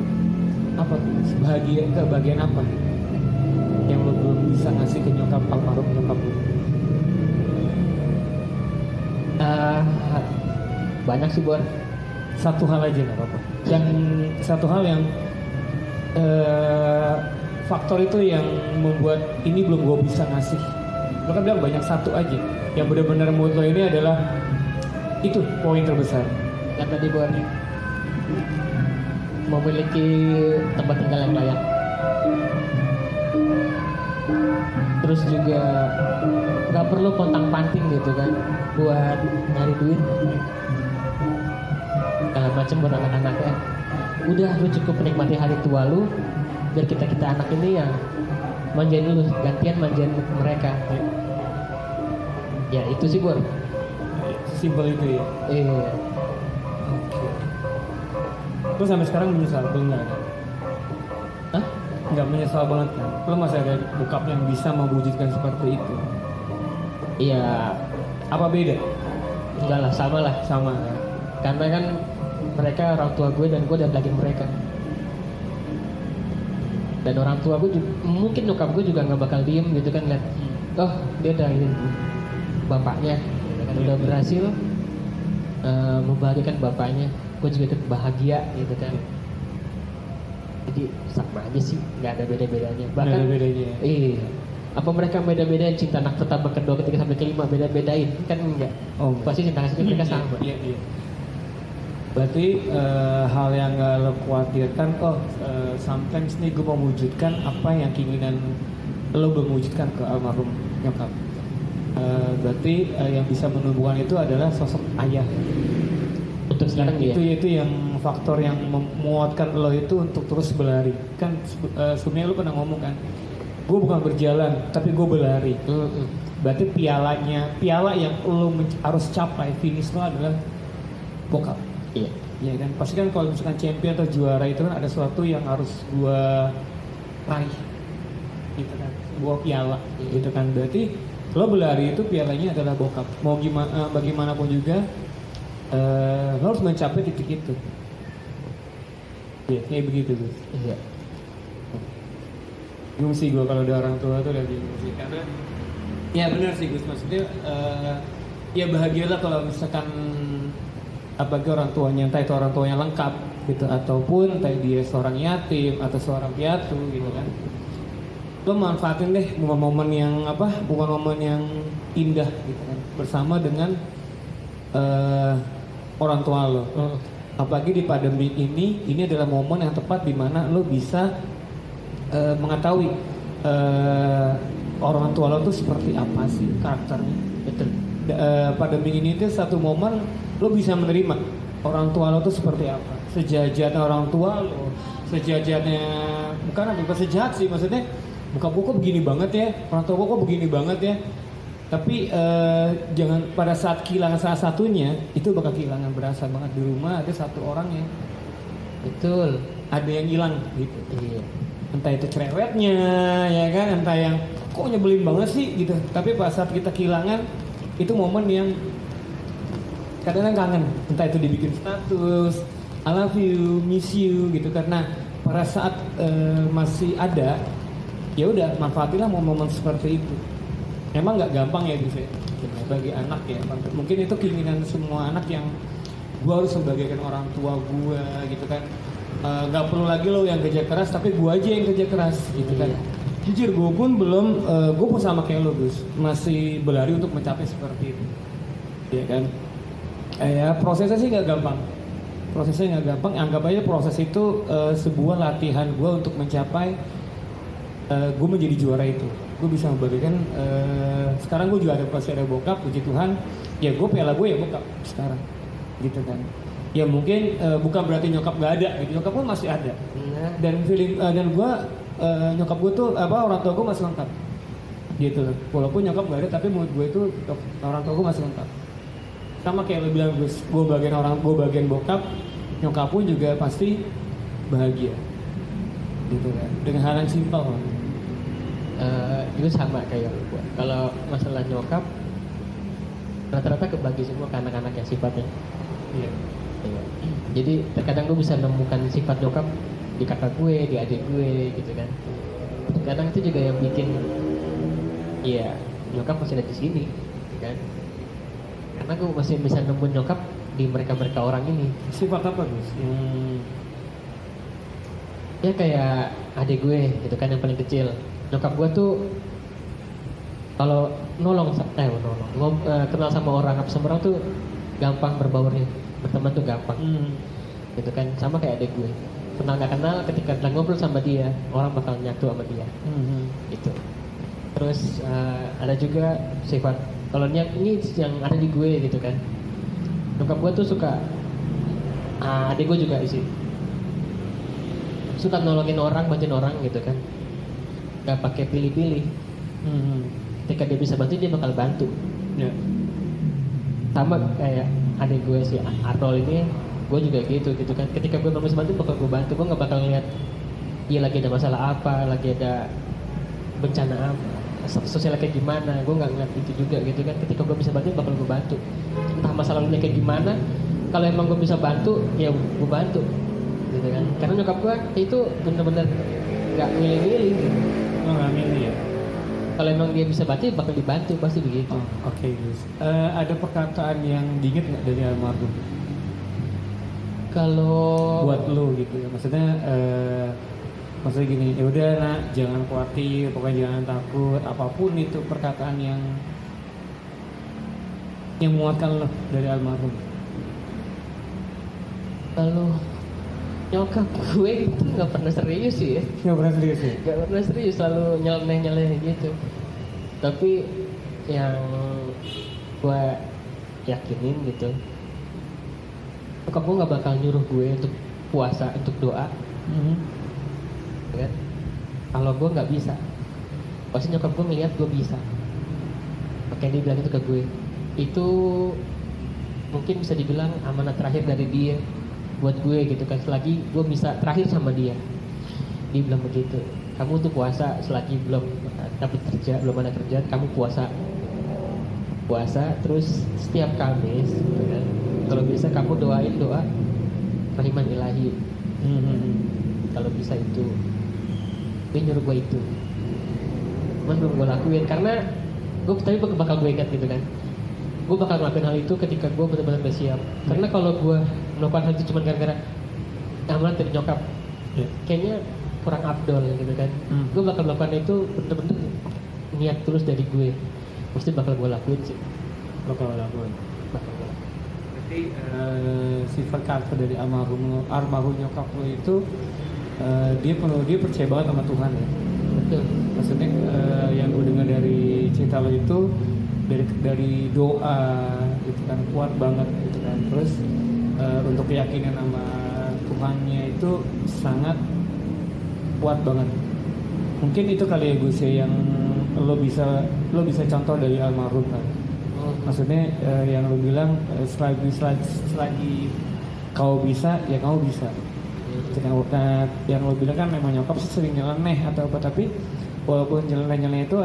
Apa tuh? Kebahagiaan apa yang lo belum bisa ngasih ke nyokap almarhum nyokap lo? Banyak sih, Bor. Satu hal aja nggak apa-apa. Yang satu hal yang faktor itu yang membuat ini belum gue bisa ngasih. Lo kan bilang banyak, satu aja yang benar-benar menurut lo ini adalah itu poin terbesar. Yang tadi Bor, memiliki tempat tinggal yang layak. Terus juga nggak perlu pontang-panting gitu kan buat nyari duit segala macam buat anak-anaknya. Udah lu cukup menikmati hari tua lu, biar kita anak ini yang manjain lu, gantian manjain mereka. Ya itu sih Bor. Sesimpel itu ya. Iya. Oke. Terus sampai sekarang menyesal belum nggak ada? Hah? Nggak menyesal banget kan? Lo masih ada bokap yang bisa mewujudkan seperti itu? Iya. Apa beda? Enggak lah, sama lah. Sama ya? Karena kan mereka orang tua gue dan gue udah belajar mereka. Dan orang tua gue juga, mungkin nyokap gue juga nggak bakal diem gitu kan lihat, oh dia udah ini bapaknya, gitu kan, udah berhasil membahagiakan bapaknya, gue juga ikut bahagia gitu kan. Jadi sama aja sih, nggak ada beda-bedanya. Nggak ada bedanya ya? Iya. Apa mereka beda-bedain cinta anak pertama, kedua, ketiga sampai kelima beda-bedain? Kan enggak. Oh, Pasti cinta kasih mereka sama. Iya, iya. Berarti hal yang gak lo khawatirkan, sometimes nih gue mewujudkan apa yang keinginan lo belum wujudkan ke almarhum nyokap. Berarti yang bisa menumbuhkan itu adalah sosok ayah. Untuk sekarang itu iya. itu yang faktor yang menguatkan lo itu untuk terus berlari. Kan sebenarnya lo pernah ngomong kan, gue bukan berjalan tapi gue berlari. Berarti piala yang lo harus capai, finish lo adalah bokap. Iya. Ya kan, pasti kan kalau misalkan champion atau juara itu kan ada sesuatu yang harus gua raih, gitu kan, gua piala, gitu kan. Berarti lo berlari itu pialanya adalah bokap. Mau gimana, bagaimanapun juga, lo harus mencapai titik itu. Ya, kayak begitu Gus. Iya. Bingung sih gua kalau ada orang tua tuh udah bingung sih, karena ya benar sih Gus, maksudnya ya bahagialah kalau misalkan apalagi orang tuanya, entah itu orang tuanya lengkap gitu, ataupun entah dia seorang yatim atau seorang piatu gitu kan. Lo manfaatin deh momen-momen yang momen-momen yang indah gitu kan, bersama dengan orang tua lo. Apalagi di pandemi ini adalah momen yang tepat di mana lo bisa mengetahui orang tua lo tuh seperti apa sih karakternya. Betul. Pandemi ini tuh satu momen lo bisa menerima orang tua lo tuh seperti apa, sejahatnya orang tua lo, sejahatnya bukan sejahat sih, maksudnya bukan kok begini banget ya, orang tua kok begini banget ya, tapi jangan pada saat kehilangan salah satunya itu bakal kehilangan, berasa banget di rumah ada satu orang yang Betul. ada yang hilang gitu. Iya. Entah itu cerewetnya ya kan, entah yang kok nyebelin banget sih gitu, tapi pada saat kita kehilangan itu momen yang kadang-kadang kangen, entah itu dibikin status I love you, miss you gitu, karena pada saat masih ada ya udah manfaatilah momen-momen seperti itu. Emang nggak gampang ya gitu ya bagi anak ya, mungkin itu keinginan semua anak yang gua harus membagikan orang tua gua gitu kan. Nggak perlu lagi lo yang kerja keras, tapi gua aja yang kerja keras gitu kan. Jujur gue pun belum, gue pun sama kayak lo Gus, masih berlari untuk mencapai seperti itu ya kan. Ya prosesnya sih nggak gampang, anggap aja proses itu sebuah latihan gue untuk mencapai gue menjadi juara itu. Gue bisa membagikan, sekarang gue juga masih ada bokap, puji Tuhan ya, gue piala gue ya bokap sekarang gitu kan. Ya mungkin bukan berarti nyokap gak ada gitu, nyokap gue masih ada. Dan feeling dan gue nyokap gue tuh orang tua gue masih lengkap gitu. Walaupun nyokap gak ada, tapi menurut gue itu orang tua gue masih lengkap. Sama kayak lo bilang Gus, gue bagian bokap, nyokap pun juga pasti bahagia gitu kan, dengan hal yang simpel. Itu sama kayak gue. Kalau masalah nyokap, rata-rata kebagi semua ke anak-anak yang sifatnya. Iya. Iya. Jadi terkadang gue bisa menemukan sifat nyokap di kakak gue, di adik gue gitu kan. Kadang itu juga yang bikin, iya nyokap masih ada di sini, kan? Karena gue masih bisa nemuin nyokap di mereka orang ini. Sifat apa Gus? Ya kayak adik gue gitu kan, yang paling kecil. Nyokap gue tuh kalau kenal sama orang tuh gampang berbaurnya, berteman tuh gampang. Gitu kan, sama kayak adik gue. Kenal nggak kenal, ketika kita ngobrol sama dia, orang bakal nyatu sama dia. Gitu. Terus ada juga sifat, kalau ini yang ada di gue gitu kan. Nyokap gue tuh suka, adik gue juga sih, suka nolongin orang, bantuin orang gitu kan. Gak pakai pilih-pilih. Ketika dia bisa bantu, dia bakal bantu. Ya. Sama kayak adik gue si Arnold ini, gue juga gitu kan. Ketika gue mau bantu bakal gue bantu, gue nggak bakal ngeliat dia lagi ada masalah apa, lagi ada bencana apa, sosialnya kayak gimana, gue nggak ngeliat itu juga gitu kan. Ketika gue bisa bantu bakal gue bantu, entah masalahnya kayak gimana. Kalau emang gue bisa bantu ya gue bantu gitu kan. Karena nyokap gue itu bener-bener nggak milih-milih gitu. Oh, nggak milih ya. Kalau emang dia bisa bantu ya bakal dibantu, pasti begitu. Oh, oke Gus. Ada perkataan yang diinget nggak dari almarhum Kalau buat lo gitu ya? Maksudnya gini, ya udah nak, jangan khawatir, pokoknya jangan takut, apapun itu perkataan yang menguatkan lo dari almarhum. kalau nyokap gue itu nggak pernah serius sih ya. Nggak pernah serius ya? Gak pernah serius, selalu nyeleneh gitu. Tapi yang gue yakinin gitu, nyokap gue nggak bakal nyuruh gue untuk puasa, untuk doa, kan? Kalau gue nggak bisa, pasti nyokap gue ngeliat gue bisa. Makanya dia bilang itu ke gue. Itu mungkin bisa dibilang amanat terakhir dari dia buat gue gitu kan. Selagi gue bisa terakhir sama dia, dia bilang begitu. Kamu tuh puasa selagi belum dapat kerja, belum ada kerjaan, kamu puasa terus setiap Kamis gitu kan. Kalau bisa kamu doain doa rahiman ilahi. Kalau bisa itu, dia nyuruh gue itu. Cuman belum gue lakuin karena gue tapi bakal gue ingat gitu kan. Gue bakal ngelakuin hal itu ketika gue benar-benar udah siap. Karena kalau gue melakukan hal itu cuma gara-gara amanat dari nyokap, kayaknya kurang afdol gitu kan. Gue bakal melakukan itu bener-bener niat tulus dari gue, pasti bakal gue lakuin sih. Bakal lakuin. Bakal gue lakuin. Berarti sifat karakter dari almarhum nyokap lo itu dia percaya banget sama Tuhan ya. Betul. Maksudnya yang gue dengar dari cerita lo itu dari doa gitu kan, kuat banget gitu kan. Terus untuk keyakinan sama Tuhannya itu sangat kuat banget. Mungkin itu kali ya Gus ya, yang lo bisa contoh dari almarhum kan. Maksudnya yang lo bilang selagi kau bisa ya kau bisa. Yang lo bilang kan memang nyokap sering nyeleneh atau apa, tapi walaupun nyeleneh itu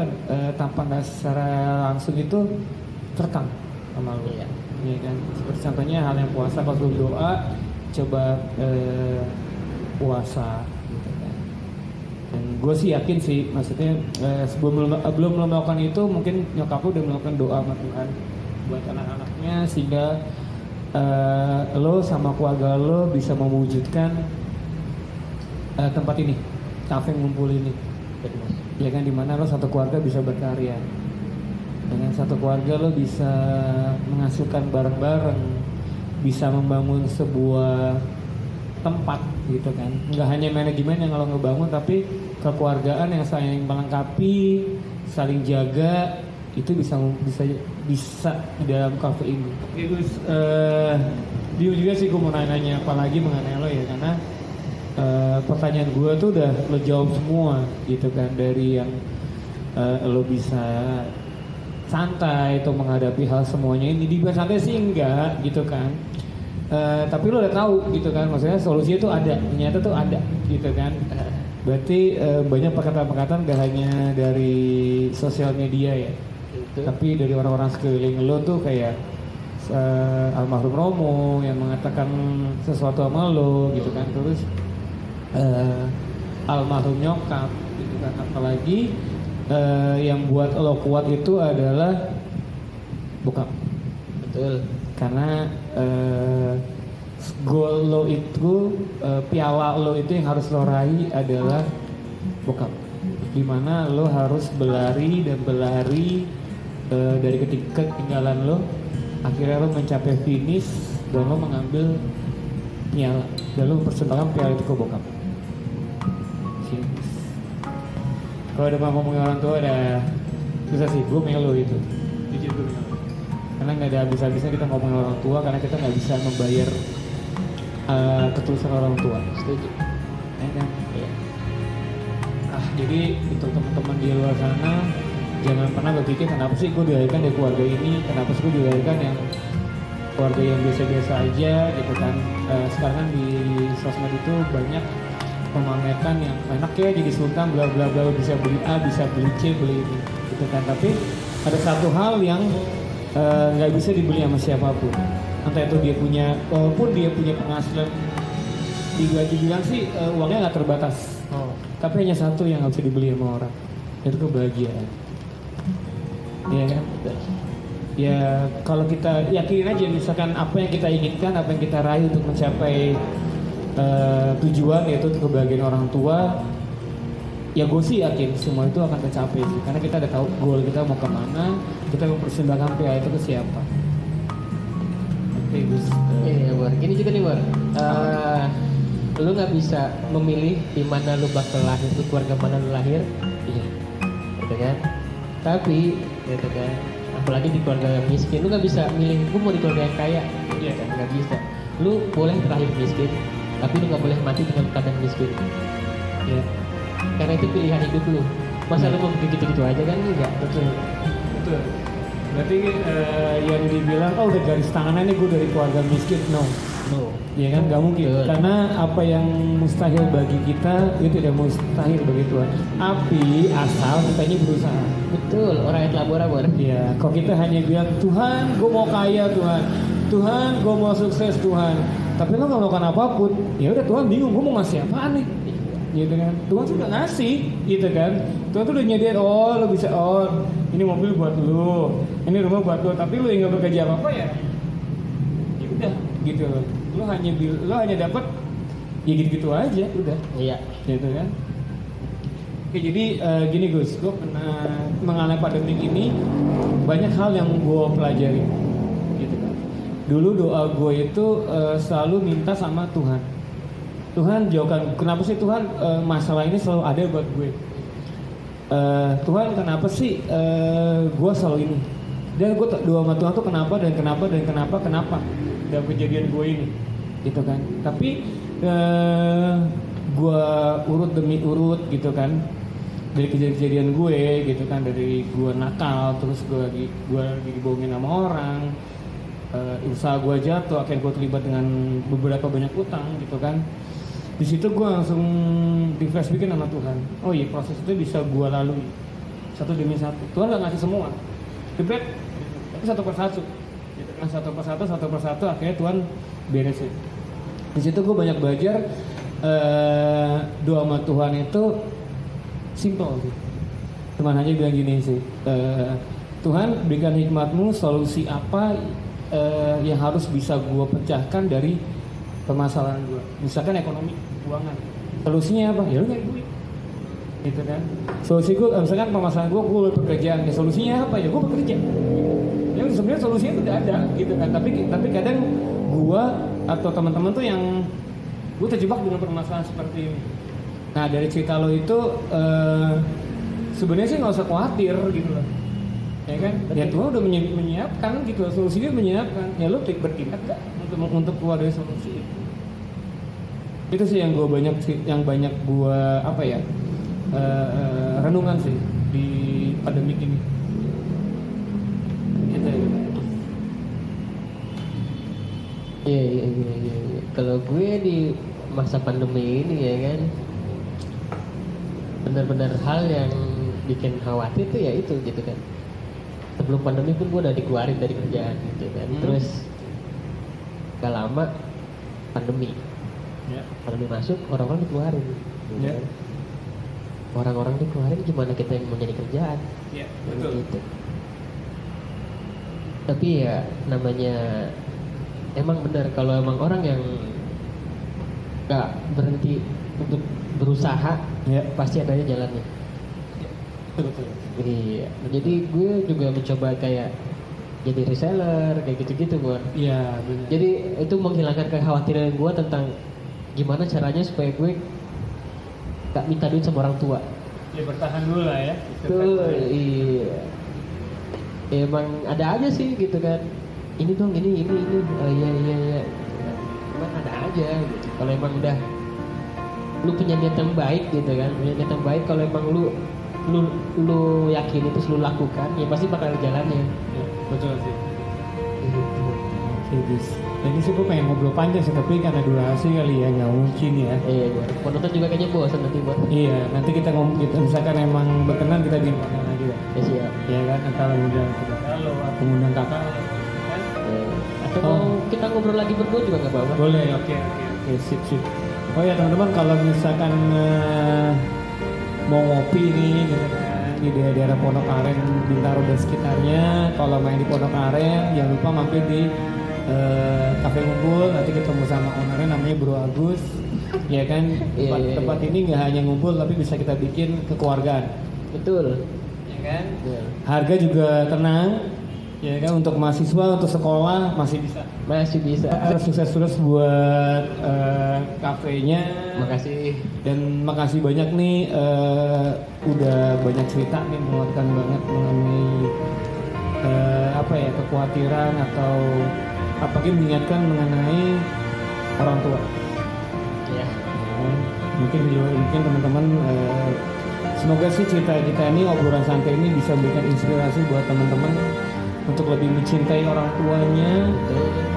tanpa nggak secara langsung itu terekam sama lo. Iya kan. Seperti contohnya hal yang puasa, kalau lo doa coba puasa gitu kan. Dan gue sih yakin sih, maksudnya belum melakukan itu mungkin nyokap lo udah melakukan doa sama Tuhan buat anak-anaknya sehingga lo sama keluarga lo bisa mewujudkan tempat ini, kafe ngumpul ini. Ya kan, dimana lo satu keluarga bisa berkarya, dengan satu keluarga lo bisa menghasilkan bareng-bareng, bisa membangun sebuah tempat gitu kan. Nggak hanya manajemen yang lo ngebangun, tapi kekeluargaan yang saling melengkapi, saling jaga, itu bisa di dalam kafe ini. Oke Gus, dia juga sih gue mau nanya apalagi mengenai lo ya, karena pertanyaan gue tuh udah lo jawab semua gitu kan, dari yang lo bisa santai atau menghadapi hal semuanya ini. Dibilang santai sih enggak gitu kan, tapi lo udah tahu gitu kan, maksudnya solusinya tuh ada, ternyata tuh ada gitu kan. Berarti banyak perkataan-perkataan gak hanya dari sosial media ya, tapi dari orang-orang sekeliling lo tuh, kayak almarhum Romo yang mengatakan sesuatu sama lo gitu kan. Terus almarhum nyokap gitu kan. Apalagi yang buat lo kuat itu adalah bokap. Betul. Karena goal lo itu, piala lo itu yang harus lo raih adalah bokap. Dimana lo harus berlari dari ketinggalan lo, akhirnya lo mencapai finish dan lo mengambil piala dan lo mempersembahkan piala itu ke bokap. Kalau udah mau ngomongin orang tua ada susah sih, gue melo itu. Jujur gue melo. Karena nggak ada habis-habisnya kita ngomongin orang tua, karena kita nggak bisa membayar ketulusan orang tua. Setuju. Ya kan? Iya. Jadi untuk teman-teman di luar sana, jangan pernah berpikir kenapa sih gue dilahirkan dari keluarga ini, kenapa sih gue dilahirkan yang keluarga yang biasa-biasa aja gitu kan. Sekarang kan di sosmed itu banyak memamerkan yang enak ya jadi sultan bla bla bla, bisa beli A, bisa beli C, beli ini gitu kan. Tapi ada satu hal yang nggak bisa dibeli sama siapapun. Entah itu dia punya, walaupun dia punya penghasilan dibilang sih uangnya nggak terbatas. Tapi hanya satu yang nggak bisa dibeli sama orang, itu kebahagiaan. Iya kan? Ya kalau kita yakin aja misalkan apa yang kita inginkan, apa yang kita raih untuk mencapai tujuan yaitu kebahagiaan orang tua, ya gue sih yakin semua itu akan tercapai sih, karena kita udah tahu goal kita mau kemana, kita mempersembahkan PA itu ke siapa. Oke Gus. Iya, Bor. Gini juga nih, Bor. Lu nggak bisa memilih di mana lu bakal lahir, di keluarga mana lu lahir, Iya. gitu kan? Tapi, gitu kan? Apalagi di keluarga miskin, lu nggak bisa milih. Gue mau di keluarga yang kaya, Iya. kan? Nggak bisa. Lu boleh terlahir miskin, tapi lu nggak boleh mati dengan keadaan miskin. Iya. Karena itu pilihan hidup lu. Masa lu mau gitu-gitu aja kan? Enggak. Betul. Betul. Berarti yang dibilang udah garis tangannya nih gue dari keluarga miskin, no. Ya kan nggak mungkin. Betul. Karena apa yang mustahil bagi kita itu tidak mustahil bagi Tuhan. Tapi asal kitanya berusaha. Betul. Orang yang telah Bor. Ya, kalau kita hanya bilang Tuhan, gue mau kaya Tuhan, Tuhan, gue mau sukses Tuhan. Tapi lo nggak melakukan apapun, ya udah Tuhan bingung, gue mau ngasih apaan nih? Gitu kan? Tuhan sudah ngasih, gitu kan? Tuhan tuh udah nyediain, lo bisa, ini mobil buat lo, ini rumah buat lo, tapi lo yang nggak bekerja apa ya? Ya udah, gitu loh. Lo hanya dapat, ya gitu-gitu aja, udah. Iya. Gitu kan? Oke, jadi gini Gus, gue pernah mengalami pandemi ini banyak hal yang gue pelajari, gitu kan. Dulu doa gue itu selalu minta sama Tuhan. Tuhan jauhkan, kenapa sih Tuhan masalah ini selalu ada buat gue? Tuhan kenapa sih gue selalu ini? Dan gue doa sama Tuhan tuh kenapa dalam kejadian gue ini, gitu kan? Tapi gue urut demi urut gitu kan, dari kejadian gue gitu kan, dari gue nakal terus gue lagi dibohongin sama orang, usaha gue jatuh, akhirnya gue terlibat dengan beberapa banyak utang gitu kan. Di situ gue langsung di flashbackin sama Tuhan. Oh iya, proses itu bisa gue lalui satu demi satu. Tuhan gak ngasih semua, jebret, tapi satu persatu. Satu persatu akhirnya Tuhan beresin. Di situ gue banyak belajar doa sama Tuhan itu simple sih. Teman hanya bilang gini sih, Tuhan berikan hikmat-Mu, solusi apa yang harus bisa gue pecahkan dari permasalahan gue, misalkan ekonomi, keuangan. Solusinya apa? Ya lu nyari duit, gitu kan. Solusi gue, misalkan permasalahan gue pekerjaan. Ya solusinya apa? Ya gue bekerja. Yang sebenarnya solusinya itu udah ada, gitu kan. Tapi kadang gue atau teman-teman tuh yang gue terjebak dengan permasalahan seperti ini. Nah dari cerita lo itu sebenarnya sih nggak usah khawatir gitu loh, ya kan? Ya Tuhan udah menyiapkan gitu, solusinya menyiapkan. Ya lo bertindak nggak untuk keluar dari solusi itu sih yang banyak gue apa ya renungan sih di pandemi ini. Gitu ya. Iya. Kalau gue di masa pandemi ini ya kan, benar-benar hal yang bikin khawatir tuh ya itu gitu kan. Sebelum pandemi pun gue udah dikeluarin dari kerjaan gitu kan. Terus gak lama pandemi. Pandemi masuk, orang-orang dikeluarin. Gitu kan. Orang-orang dikeluarin, gimana kita yang mau jadi kerjaan? Betul. Gitu. Tapi ya namanya emang benar, kalau emang orang yang gak berhenti untuk berusaha, pasti adanya jalannya. Betul. Iya. Jadi gue juga mencoba kayak jadi reseller kayak gitu-gitu, Bor. Iya, benar. Jadi itu menghilangkan kekhawatiran gue tentang gimana caranya supaya gue gak minta duit sama orang tua. Ya bertahan dulu lah ya. Tuh, iya. Emang ada aja sih gitu kan. Ini dong, ini. Oh, iya. Emang ada aja gitu. Kalau emang udah lu punya niat yang baik gitu kan, punya niat yang baik, kalau emang lu yakin itu lu lakukan, ya pasti bakal ada jalannya. Ya, betul sih. Gitu. Gus. Tadi sih gue pengen ngobrol panjang sih, tapi karena durasi kali ya nggak mungkin ya. Iya, penonton juga kayaknya bosan nanti buat. Iya, nanti kita ngomong gitu, misalkan emang berkenan kita bimbangkan lagi ya. Ya siap. Ya kan, antara undang kita kalau atau undang kakak kan. Atau mau kita ngobrol lagi berdua juga nggak apa-apa. Boleh, oke, sip. Oh ya teman-teman, kalau misalkan mau ngopi nih gitu kan, di daerah Pondok Aren, Bintaro dan sekitarnya, kalau main di Pondok Aren jangan lupa mampir di Cafe Ngumpul. Nanti ketemu sama ownernya namanya Bro Agus, ya kan. Tempat ini nggak hanya ngumpul tapi bisa kita bikin kekeluargaan. Betul. Ya kan. Betul. Harga juga tenang, ya kan, untuk mahasiswa, untuk sekolah masih bisa. Masih bisa. Sukses terus buat kafenya. Makasih. Dan makasih banyak nih, udah banyak cerita nih, menguatkan banget mengenai kekhawatiran atau apalagi mengingatkan mengenai orang tua. Ya. Mungkin teman-teman, semoga sih cerita kita ini, obrolan santai ini bisa memberikan inspirasi buat teman-teman untuk lebih mencintai orang tuanya,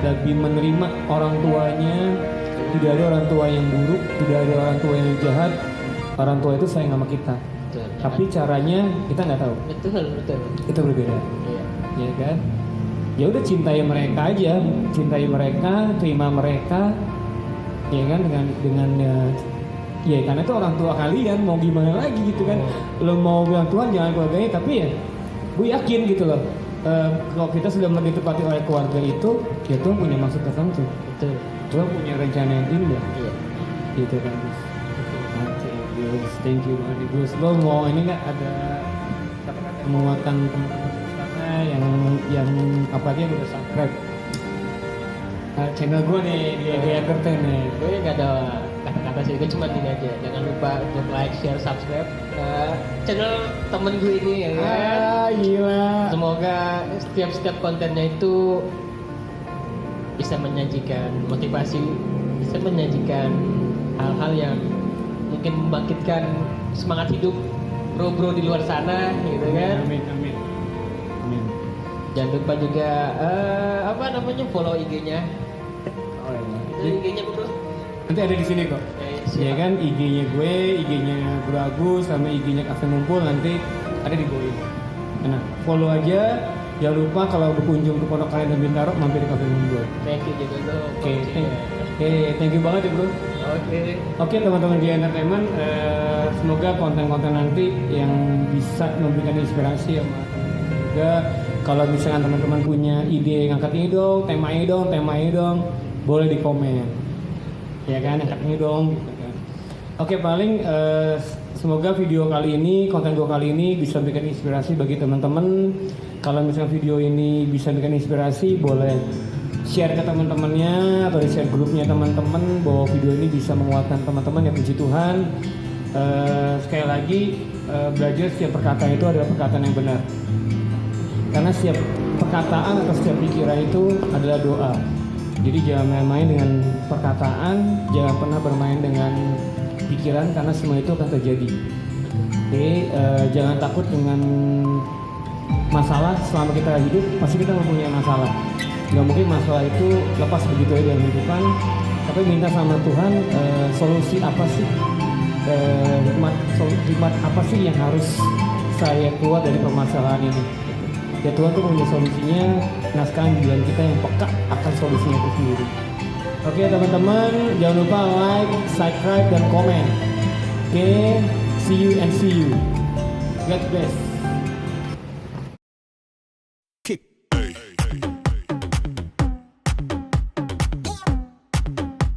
lebih menerima orang tuanya. Tidak ada orang tua yang buruk, tidak ada orang tua yang jahat. Orang tua itu sayang sama kita. Betul. Tapi caranya kita nggak tahu. Betul. Itu berbeda. Iya. Ya kan? Ya udah, cintai mereka aja, cintai mereka, terima mereka, ya kan, dengan ya karena itu orang tua kalian, mau gimana lagi gitu kan. Lo mau bilang Tuhan jangan keluarganya, tapi ya gue yakin gitu loh, kalau kita sudah ditepati oleh keluarga itu, ya Tuhan punya maksud tertentu. Betul. Tuhan punya rencana yang indah. Iya. Gitu kan Gus. Oke, Gus, thank you banget Gus. Lo mau ini nggak ada kata-kata menguatkan teman-teman sana yang apalagi yang udah subscribe channel gue nih di Gaya Kerten nih. Gue nggak ada kata-kata sih, gue cuma ini aja. Jangan lupa untuk like, share, subscribe channel temen gue ini ya kan. Gila. Semoga setiap kontennya itu bisa menyajikan motivasi, bisa menyajikan hal-hal yang mungkin membangkitkan semangat hidup bro-bro di luar sana gitu kan. Amin. Jangan lupa juga follow IG-nya. Oh iya. Itu IG-nya bro. Nanti ada di sini kok. Ya kan, IG-nya gue, IG-nya Bro Agus, sama IG-nya Cafe Ngumpul nanti ada di gue. Nah, follow aja. Jangan lupa kalau berkunjung ke Pondok Aren dan Bintaro, mampir di Cafe Ngumpul. Thank you juga bro. Oke, thank you banget ya bro. Oke teman-teman di entertainment, semoga konten-konten nanti yang bisa memberikan inspirasi sama teman-teman juga. Kalau misalkan teman-teman punya ide ngangkat ini dong, tema ini dong, boleh di komen. Ya kan, angkat ini dong. Gitu kan. Oke, paling semoga video kali ini, konten gue kali ini bisa memberikan inspirasi bagi teman-teman. Kalau misalnya video ini bisa memberikan inspirasi, boleh share ke teman-temannya atau di share grupnya teman-teman bahwa video ini bisa menguatkan teman-teman yang puji Tuhan. Sekali lagi, belajar setiap perkataan itu adalah perkataan yang benar. Karena setiap perkataan atau setiap pikiran itu adalah doa. Jadi jangan main-main dengan perkataan, jangan pernah bermain dengan pikiran karena semua itu akan terjadi. Jadi jangan takut dengan masalah. Selama kita hidup pasti kita mempunyai masalah. Gak mungkin masalah itu lepas begitu aja dalam kehidupan. Tapi minta sama Tuhan, solusi apa sih, hikmat apa sih yang harus saya keluar dari permasalahan ini. Ya Tuhan tuh punya solusinya. Nah sekarang giliran kita yang peka akan solusinya itu sendiri. Oke teman-teman, jangan lupa like, subscribe, dan komen. Oke, see you. God bless.